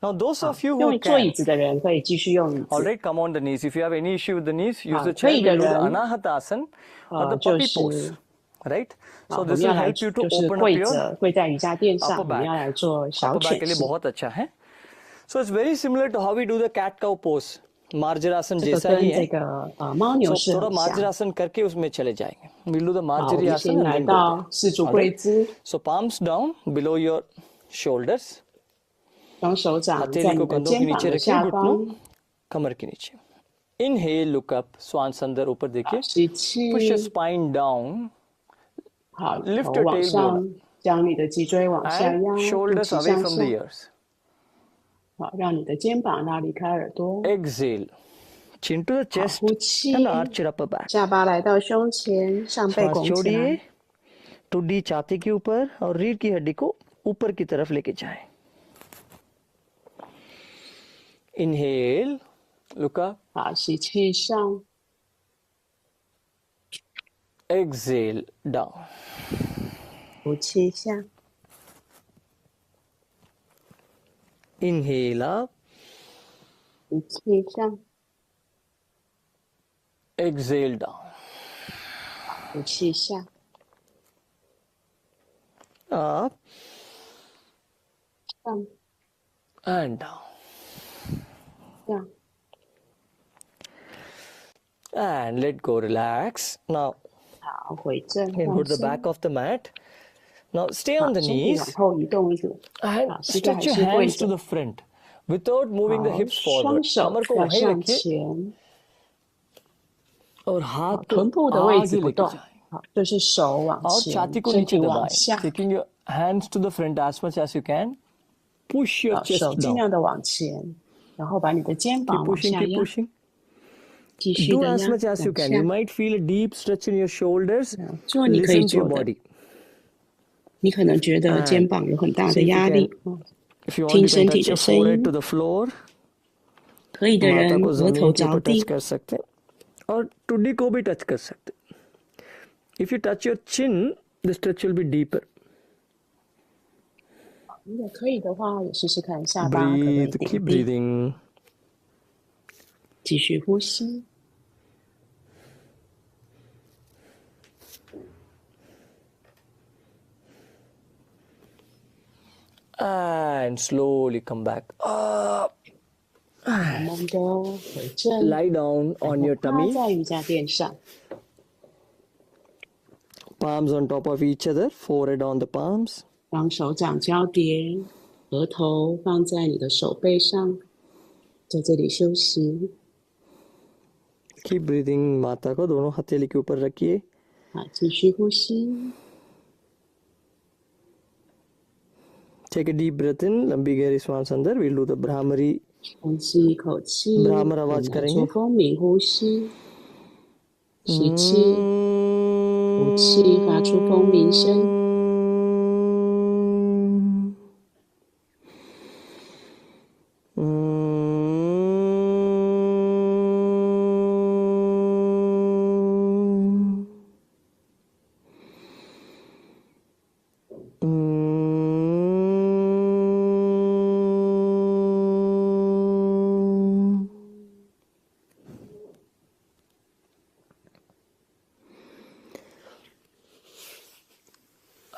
Now those of you who 用坐椅 can 子的人可以继续用椅子。 alright come on the knees. If you have any issue with the knees, use the 可以 chair. 的 We'll do the 人 Anahatasana or the 就 puppy 是 pose. Right? 好， So 我 this 们要 will 来 help you to 就是 open up 跪 your 着，跪在瑜伽垫上， upper 我们 back. 要来做小 upper back 犬 के लिए 式。 बहुत अच्छा है. So it's very similar to how we do the cat cow pose. Marjarasana 这个 जैसा 跟 ही 这 है. 个猫牛 So 式 थोड़ा 很像。 मार्जरासन करके उसमें चले जाएंगे. We'll do the 好，我 marjari 们 asan 先 and 来 then go 到 there. 四足跪 Alright? 姿， So palms down below your shoulders. 双手掌在 हथेली 你 को 的 कंधों के 肩膀 नीचे 的 रखिए. 下 घुटनों 方。 कमर के नीचे. Inhale, look up. स्वांस अंदर ऊपर 好， देखिए. 吸气， Push your spine down. 好， Lift 头 your 往 tailbone 上，将你的脊椎往下 and 压，肚 shoulders 脐 away 向 from the 下。 ears. 好，让你的肩膀拉离开耳朵。 Exhale. Chin to the 好， chest 呼气， and arch your upper back. 下巴来到胸前，上背 श्वास 拱起 छोड़िए. 来。 टुड्डी छाती के ऊपर और रीढ़ की हड्डी को ऊपर की तरफ लेके जाएं. Inhale, look up. 好，吸气上， Exhale, down. 呼气下。 Inhale up. 吸气上， Exhale, down. 呼气下。 Up 上 and down. 下， And let go, relax. Now, 好，回正 you can 放 put the 松。 back of the mat. Now, stay 好， on the 身体往 knees 后移动一点， and 好，膝盖还 stretch your 是跪 hands to 着。 the front without moving the 好， hips 双 forward. 手 कमर को 要 वहीं 向 रखिए 前， और 好， हाथ को 臀部的位置 आगे 不 लेके 动。 जाएं. 好，就是手往 और 前， छाती को 身 नीचे 体往 दबाएं. 下。 Taking your hands to the front as much as you can. Push your 好， chest 手尽 down. 量的往前，然后把你的肩 Keep 膀往 pushing, 下 keep 压， pushing. 继续 Do 的 as 压 much as you 往 can. You 下。 might feel a deep stretch in your shoulders. 做你可以 Listen to 做 your 的， body. 你可能觉得 And 肩膀有很大 see 的 if you 压 can, 力， if you want, 听 you can 身体 touch 的 your 声 forehead 音。 to the floor. 可以的 माथा 人 को 额 जमीन 头 के 着 ऊपर touch 地， कर सकते हैं और टुड्डी को भी टच कर सकते हैं. If you touch your chin, the stretch will be deeper. 如果可以的话，也试试看下巴可不可以 Breathe, 点 keep 地， breathing. 继续呼吸。 And slowly come back up. 慢慢的回正， Lie down on your 趴 tummy. 在瑜伽垫上， Palms on top of each other. Forehead on the palms. 让手掌交叠，额头放在你的手背上，在这里休息。 Keep breathing. माथा को दोनों हथेली के ऊपर रखिए. 好，继续呼吸。 Take a deep breath in. लंबी गहरी सांस अंदर. We'll do the Brahmari. 深吸一口气， Brahmar 我 आवाज 们来 करेंगे. 做风鸣呼吸。吸气， 呼气，发出风鸣声。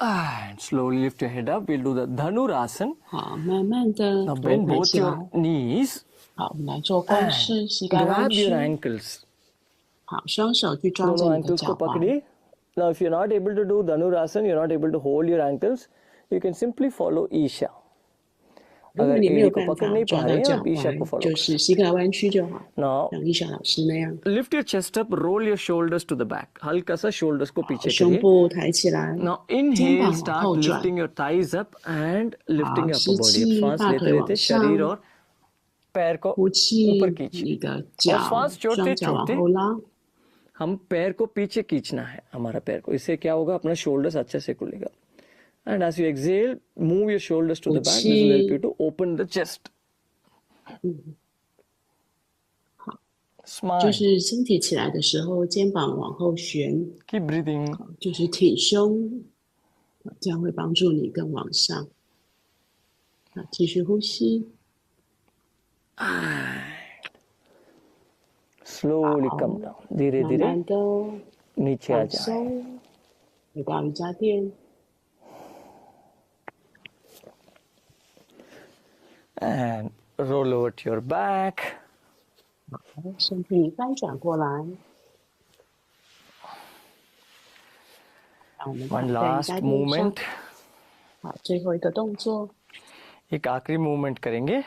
And slowly lift your head up. We'll do the Dhanurasana. 好，慢慢的 Now 头 bend 抬 both 起 your 来。 knees 好，我们来做公 and 式，膝盖弯 grab your 曲。 ankles. 好，双手去抓 दोनों 着你的 ankles 脚 को 踝。 पकड़िए. Now if you're not able to do Dhanurasana, you're not able to hold your ankles, you can simply follow Isha. 如果 अगर 你没有 एड़ी को 办 पकड़ 法 नहीं 抓 पा 到 रहे हैं 脚 आप ईशा को 踝， फॉलो 就 कर 是膝盖弯曲就好， Now 像伊莎老师那样。 lift your chest up, roll your shoulders to the back. हल्का सा shoulders को 好， पीछे 胸 करिए. 部抬起来， Now 肩 inhale, 膀往 start 后转。 lifting your thighs up and 好， lifting your 吸 upper body. अब 气， श्वास 大 लेते 腿 लेते 往 शरीर 上； और पैर को 呼 ऊपर 气， खींचिए. 你的 और 脚， श्वास 双 छोड़ते 脚往 छोड़ते 后拉。 हम पैर को पीछे खींचना है हमारा पैर को. इससे क्या होगा, अपना shoulders अच्छे से खुलेगा. And as you exhale, move your shoulders to the back. This will help you to open the chest. 就 Smile. 是身体起来的时候，肩膀往后旋， Keep breathing. 就是挺胸，这样会帮助你更往上。好，继续呼吸。 Slowly 好， come down. धीरे 慢 धीरे 慢的 नीचे आ 放 जाए. 松，回到瑜伽垫。 And roll over to your back. 身体翻转过来。让我们 One 躺在瑜 last 伽垫上。 movement. 好，最后一个动作。 एक आखिरी movement करेंगे.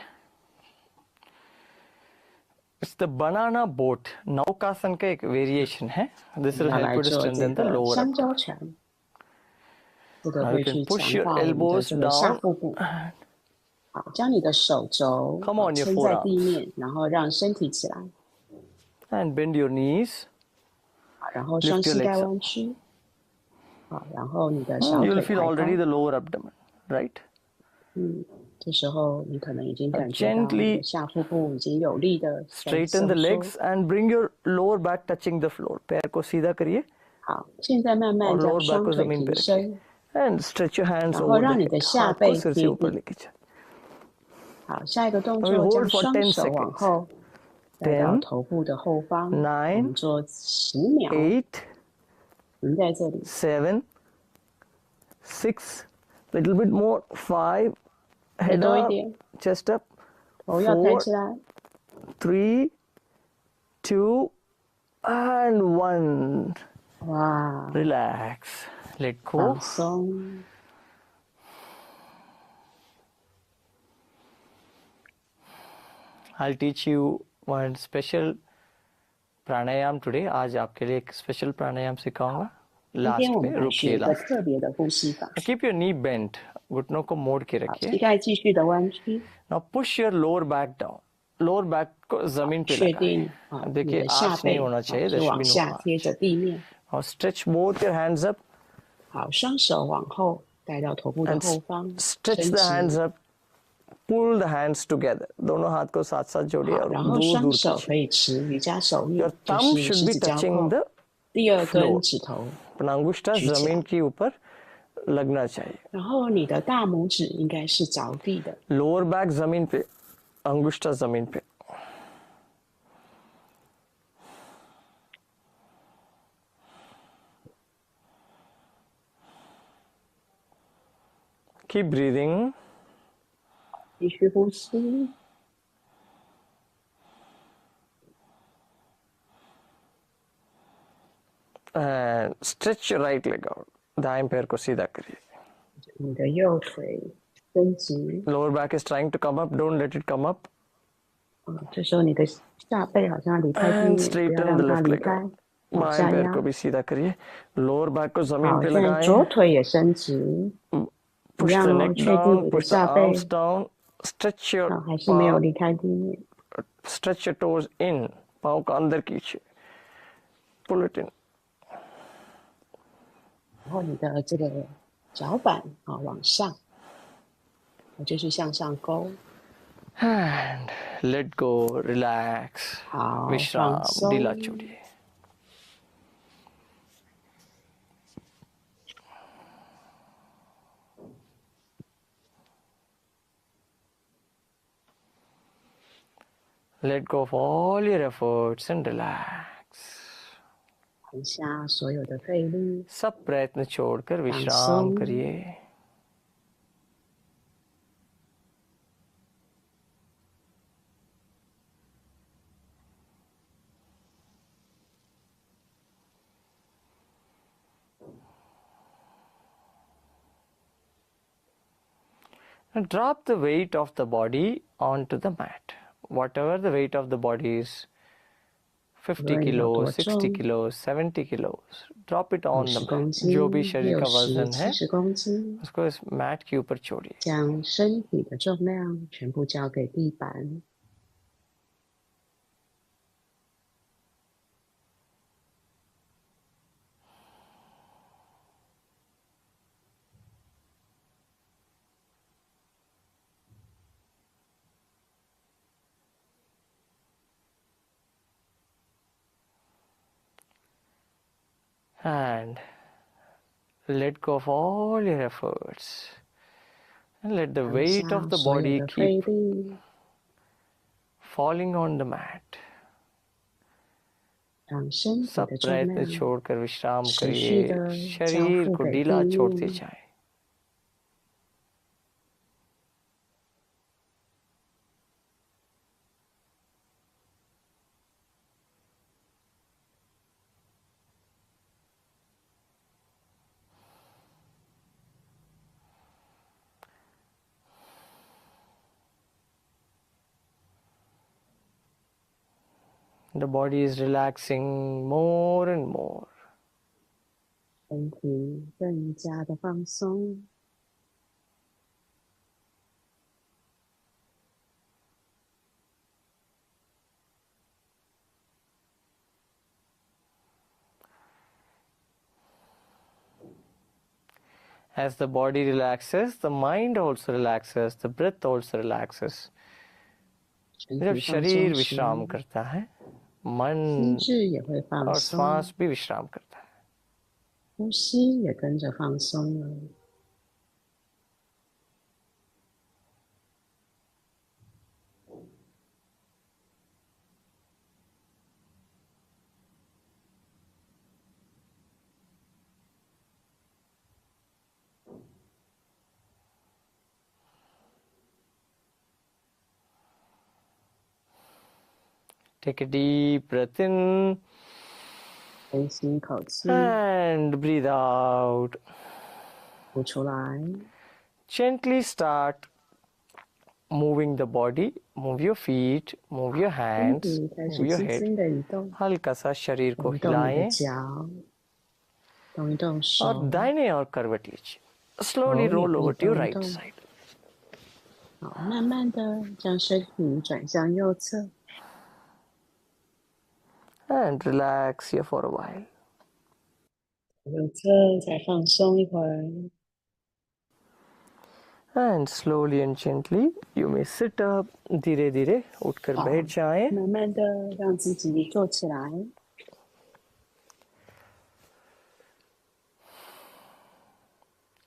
It's the banana boat. नौकासन का एक variation है. This will 要 help 来 you to 做这 strengthen the 个 lower 香 abdomen. 蕉拳，这个 Now you 会 can 去 push 强 your 化我们的 elbows 这个下 down. 腹部。好，将你的手肘 Come on, your 撑在 forearms. 地面，然后让身体起来。 And bend your knees. 好，然后双 Lift your 膝盖 legs up. 弯曲。好，然后你的小 You'll 腿 feel 抬 already 高。 the lower abdomen, right? 这时候你可能已经 Now 感觉到你 gently 的下腹部已经有力的在 straighten the 收缩。 legs and bring your lower back touching the floor. पैर को सीधा करिए 好，现在慢慢 और 将 lower back 双 को 腿 जमीन 提 पे रखिए. 升， And stretch your hands 然后 over the 让你 head. 的下 हाथ को 背 सिर से 贴 ऊपर 地。 लेके चल. 好，下一个动 Now we 作， hold 将 for 双 10手往 seconds. 后带到 10, 头部的后方。我 9, 们做10秒， 8, 停在这里。 7, 6, little bit more, 5, 再 head 多一 up, 点， chest up, 头要抬 4, 起来。 3, 2, and 1. 哇， Relax. Let 放 go. 松。 I'll teach you one special pranayam today. आज आपके लिए एक special pranayam सिखाऊंगा. 今天 Last 我 में 们来学 रुकिए 一个 last. 特别的呼吸法。 Keep your knee bent. घुटनों को मोड़ के 好，膝 रखिए. 盖继续的弯曲， Now push your lower back down. Lower back को जमीन पे 确 लगाएं. 定啊，你 देखिए 的下 arch 背 नहीं होना 啊 चाहिए. 是 There should 往 be no 下贴 arch. 着地面。 Now stretch both your hands up 好，双手往后带到头部的 and 后方， stretch 伸 the hands 直。 up. Pull the hands together. दोनों हाथ को साथ साथ जोड़िए 好， और 然后 दूर 双 दूर 手 खींचिए. 可以持瑜伽手印 Your， 就 thumb 是 should 十 be 指交 touching 扣， the 第二根 floor. 指头 अपना अंगूठा खींच जमीन ला। के ऊपर लगना चाहिए. 然后你的大拇指应该是着地的。 लोअर बैक जमीन पे, अंगूठा जमीन पे. Keep breathing. 继续呼吸。 And stretch your right leg out. दाएं पैर को सीधा करिए. 你的右腿伸直， Lower back is trying to come up. Don't let it come up. 这时候你的下背好像离开地 And 面，不要 straighten 让 the 它 left 离 leg 开 out. 往 बाएं 下 पैर 压 को。भी सीधा करिए. Lower back को जमीन 好， पे 现在左 लगाएं. 腿也伸直，一 Push 样 the 哦， neck 确定 down. 你的 Push the 下背 arms down. Stretch your 还是没有 palm. 离开地面。 Stretch your toes in. पाँव को अंदर खींचिए. Pull it in. 然后你的这个脚板啊往上，就是向上勾。 And let go. Relax. 好， विश्राम 放松。 ढीला छोड़िए. Let go of all your efforts and relax. 放下所有的费力， सब प्रयत्न छोड़कर 放 विश्राम 松， करिए। And drop the weight of the body onto the mat. Whatever the weight of the body is, 50 无论有多 kilos, 60 重， kilos, 70 kilos, drop it on the 50 mat. 公 जो भी 斤、 शरीर का 60、 वजन है 70公斤， उसको इस मैट के ऊपर छोड़िए। 将身体的重量全部交给地板。 And let go of all your efforts. And let the 放 weight of 下 the 所有 body 的费 keep 力， falling on the mat. 让身体 सब 的重 प्रयत्न 量 छोड़कर विश्राम 持续 करिए। 的交 शरीर 付 को 给 ढीला 地 छोड़ते 面。 जाएं। The body is relaxing more and more. 身体更加的放松。 As the body relaxes, the mind also relaxes, the breath also relaxes. 身 जब 体放 शरीर 松时， विश्राम करता है, 心 मन 智也会放 और 松， श्वास भी विश्राम करता है. 呼吸也跟着放松了。 Take a deep breath in 深吸一口气， and breathe out. 呼出来， Gently start moving the body. Move your feet, move your 身 hands, 体开 move 始 your 轻 head. 轻的移动， हल्का सा शरीर को 动一动你的 हिलाएं 脚，动一动 और 手， दाहिने और करवट लीजिए. 头 Slowly 也 roll 可以 over to your 动一 right 动。 side. 好，慢慢的将身体转向右侧， And relax here for a while. 右侧再放松一会儿。 And slowly and gently you may sit up. धीरे धीरे उठकर 好， बैठ जाएं. 慢慢的让自己坐起来。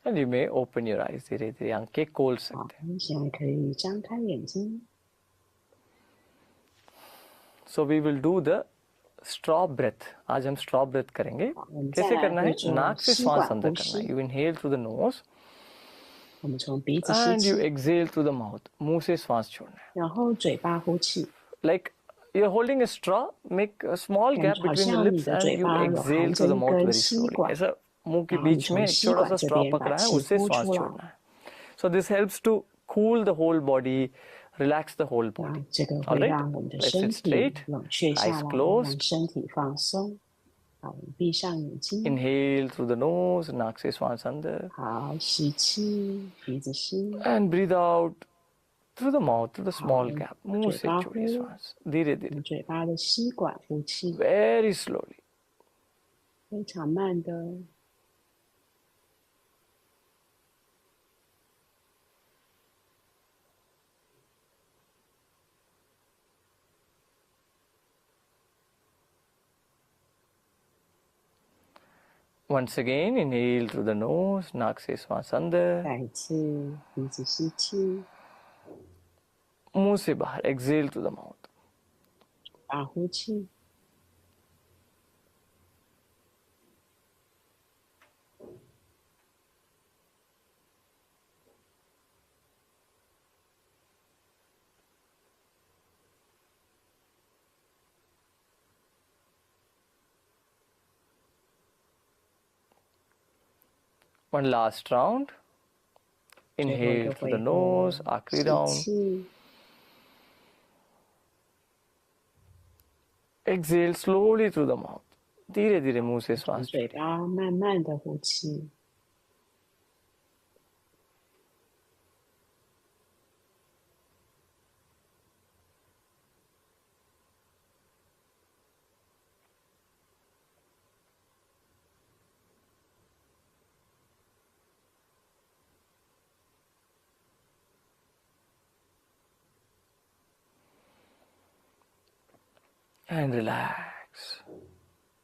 And you may open your eyes. धीरे धीरे आंखें खोल 好 सकते हैं. 你现在可以张开眼睛。 So we will do the straw breath. आज हम straw breath करेंगे. 好，我们 कैसे 再来 करना 会 है? 做 नाक से 吸 श्वास 管 अंदर 呼 करना है. 吸。 You inhale through the nose 我们从鼻子吸 and you 气， exhale through the mouth. मुंह से श्वास छोड़ना है. 然后嘴巴呼气， Like you're holding a straw, make a small 感 gap 觉好 between the 像你 lips 的 and 嘴 you 巴有 exhale 含 through 着 the 一 mouth 根 very 吸 slowly. 管， ऐसा मुंह के 然后你 बीच में 从 एक 吸 छोटा 管 सा 这 straw 边 पकड़ा 把 है, 气 उससे 呼 श्वास 出来。 छोड़ना है. So this helps to cool the whole body, relax the whole 那 body. 这个 All 会 right, 让我们的 let's 身 sit 体 straight, 冷却下 eyes 来， closed. 让身体放松。好，我们闭上眼睛。 Inhale through the nose, नाक से श्वास अंदर. 好，吸气，鼻子吸。 And breathe out through the mouth, through the small 好， gap. मुंह 嘴 से 巴 छोड़िए 呼， श्वास. धीरे 用 धीरे, 嘴巴的吸管呼气， very slowly. 非常慢的。 Once again, inhale through the nose, नाक से श्वास अंदर. 再一次，鼻子吸气， मुंह से बाहर, exhale through the mouth. 把呼气。One last round. 最后一 Inhale 个 through 回 the 合， nose, arc 吸 down. 气， Exhale slowly through the mouth. धीरे धीरे मुंह से 从 श्वास 嘴 छोड़िए. 巴慢慢的呼气。 And relax.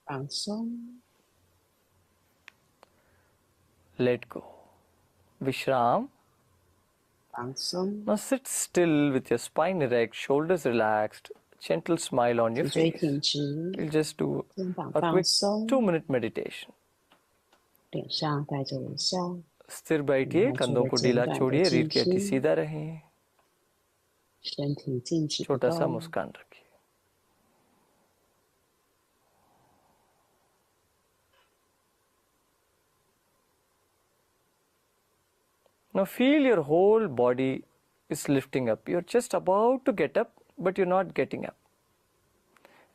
放松， Let go. Vishram. 放松， Now sit still with your spine erect, shoulders relaxed, gentle smile on your 脊椎 face. 挺直， We'll just do 肩膀 a 放 quick 松， 2-minute meditation. 脸上带着微笑， स्थिर बैठिए, कंधों को ढीला छोड़िए, रीढ़ की हड्डी सीधा रहे. 身体静止不 छोटा सा 动， मुस्कान रखिए. Now feel your whole body is lifting up. You're just about to get up, but you're not getting up.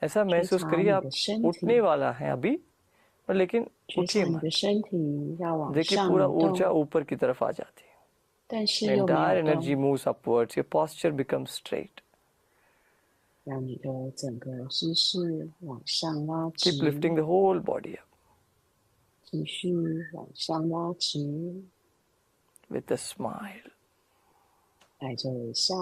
ऐसा महसूस करिए आप उठने वाला है अभी, पर लेकिन 觉 उठिए 察你 मत. 的身体要往 देखिए 上 पूरा 移 ऊर्जा 动， ऊपर की तरफ आ जाती है. 但是 The 又没 entire 有 energy 动， moves upwards. Your posture becomes straight. 让你的整个姿势往上拉 Keep 直， lifting the whole body up 继续往上拉直， with a smile. 带着微笑。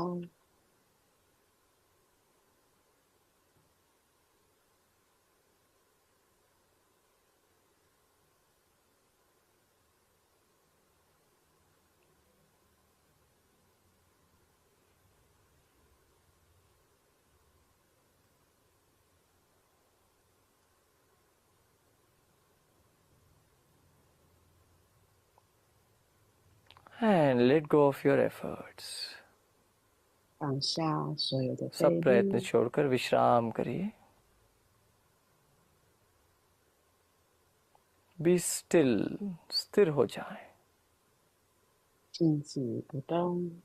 And let go of your efforts. 放下所有的费 सब प्रयत्न 力， छोड़कर विश्राम करिए. Be still, स्थिर हो जाए. 静止不动。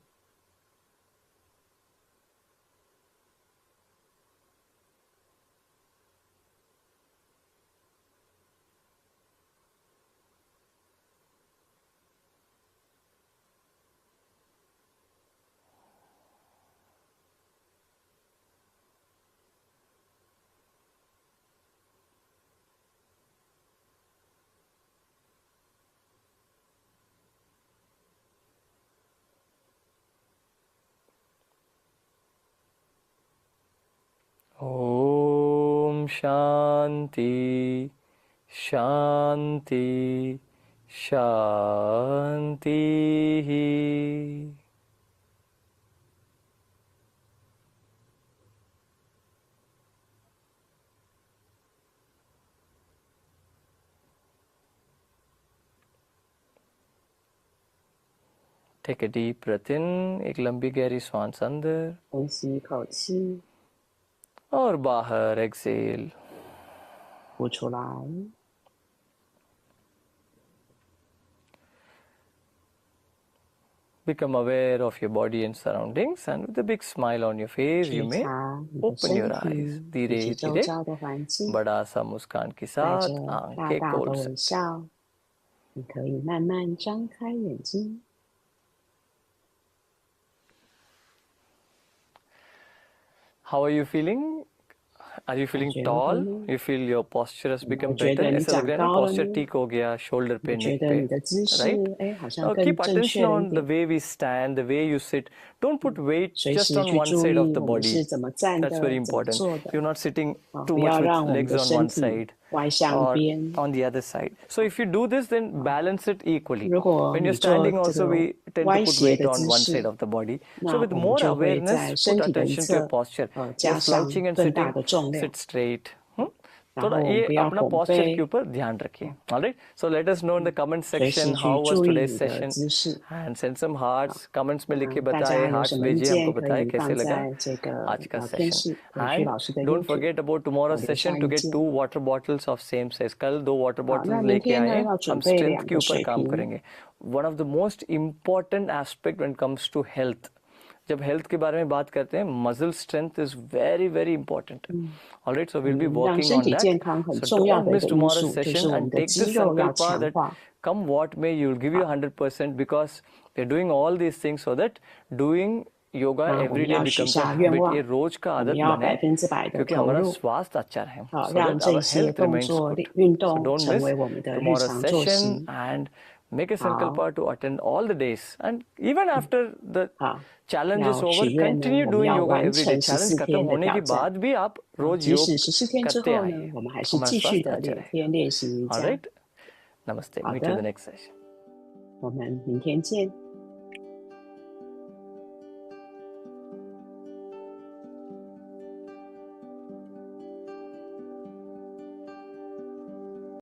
Om Shanti, Shanti, Shanti. Take a deep breath in, एक लंबी गहरी सांस अंदर 呼吸一口气， और बाहर exhale. 呼出来。 Become aware of your body and surroundings, and with a big smile on your face, 觉 you may 察你的 open 身 your 体 eyes. 以 धीरे 及周 धीरे 遭的环境， बड़ा सा मुस्कान के 带 साथ 着大 आंखें 大的 खोल 微 सकते. 笑，你可以慢慢张开眼睛。 How are you feeling? Are you feeling 感觉 tall? 如何呢？ You feel your posture has 有没有 become 觉 better? 得你 ऐसा लग 长 रहा है ना 高了 posture 呢？ ठीक हो गया, shoulder 你 पे, 觉 neck 得你 पे, 的姿势 right? 哎，好像 Now 更 keep 正 attention 确了一 on the 点。 way we stand, the way you sit. Don't put weight 随 just 时 on 去 one 注 side 意 of the 我们 body. 是怎么站 That's very 的，怎么 important. 做的 You're not sitting 啊， too 不 much 要 with 让我们 legs 的 on 身 one 体 side 歪向 or 边。 on the other side. So if you do this, then balance it equally. 如果 When 你 you're 做 standing 这 also, 个 we tend to 歪 put 斜 weight 的 on 姿 one side 势， of the body. So 那 with 我们 more 就会 awareness, 在 put 身体的一 attention to your 侧 posture. 加 You're 上 slouching and 更大 sitting, 的重量 sit。straight. 然 थोड़ा 后我 ये 们不要 अपना 拱 posture 背 के ऊपर ध्यान रखिए. All right. So let us know in the comment 随时 section 去 how was 注意 today's 你的 session 姿势。 and send some hearts. Comments में लिख के 大 बताएं, 家有 hearts 什么意 भेजिए 见 हमको 可 बताएं 以 कैसे 放 लगा 在这个 आज का 聊天 session. 室伟旭 And 老师的 don't YouTube forget about tomorrow's 留下 session 意 to get 见。 2 water bottles of same size. कल 2 water 好，那 bottles 明 लेके 天 आए 呢 हैं. 要准 हम 备 strength 2 के 个 ऊपर 水 काम 瓶。 करेंगे. One of the most important aspect when it comes to health. जब हेल्थ के बारे में बात करते हैं, muscle strength is very very important. Alright, so will be 让 working 身 on 体 that. 健康很 So 重要 don't 的一 miss 个因 tomorrow's 素，就是 session 我们 and 的 take 肌 this 肉要 sankalpa 强 that 化。 come what may, you'll give you 100% because we're doing all these things so that doing yoga 那我 every 们 day 要许 becomes a 下愿 habit. 望， ये रोज का 我们 आदत 要 बने 100%的 क्योंकि 投 हमारा 入， स्वास्थ्य अच्छा रहे, 好 so 让 that 这 our 些 health 动 remains 作 good. 运 So 动 don't 成 miss 为我们的日 tomorrow's 常作 session 息。 and make a 好， sankalpa to attend all the days. And even after the 好， challenge is 要许 over, 愿呢， continue 我们 doing 要 yoga 完 every day. 成 Challenge 14 खत्म 天的 होने 挑 के 战。 बाद भी आप 好， रोज 即 योग 使14天之 करते 后呢， आइए, 我们还是 हमारा 继续 स्वास्थ्य 的 अच्छा 每 रहेगा. 天练习瑜 All 伽。 right, namaste. 好 Meet you in 的， the next session. 我们明天见。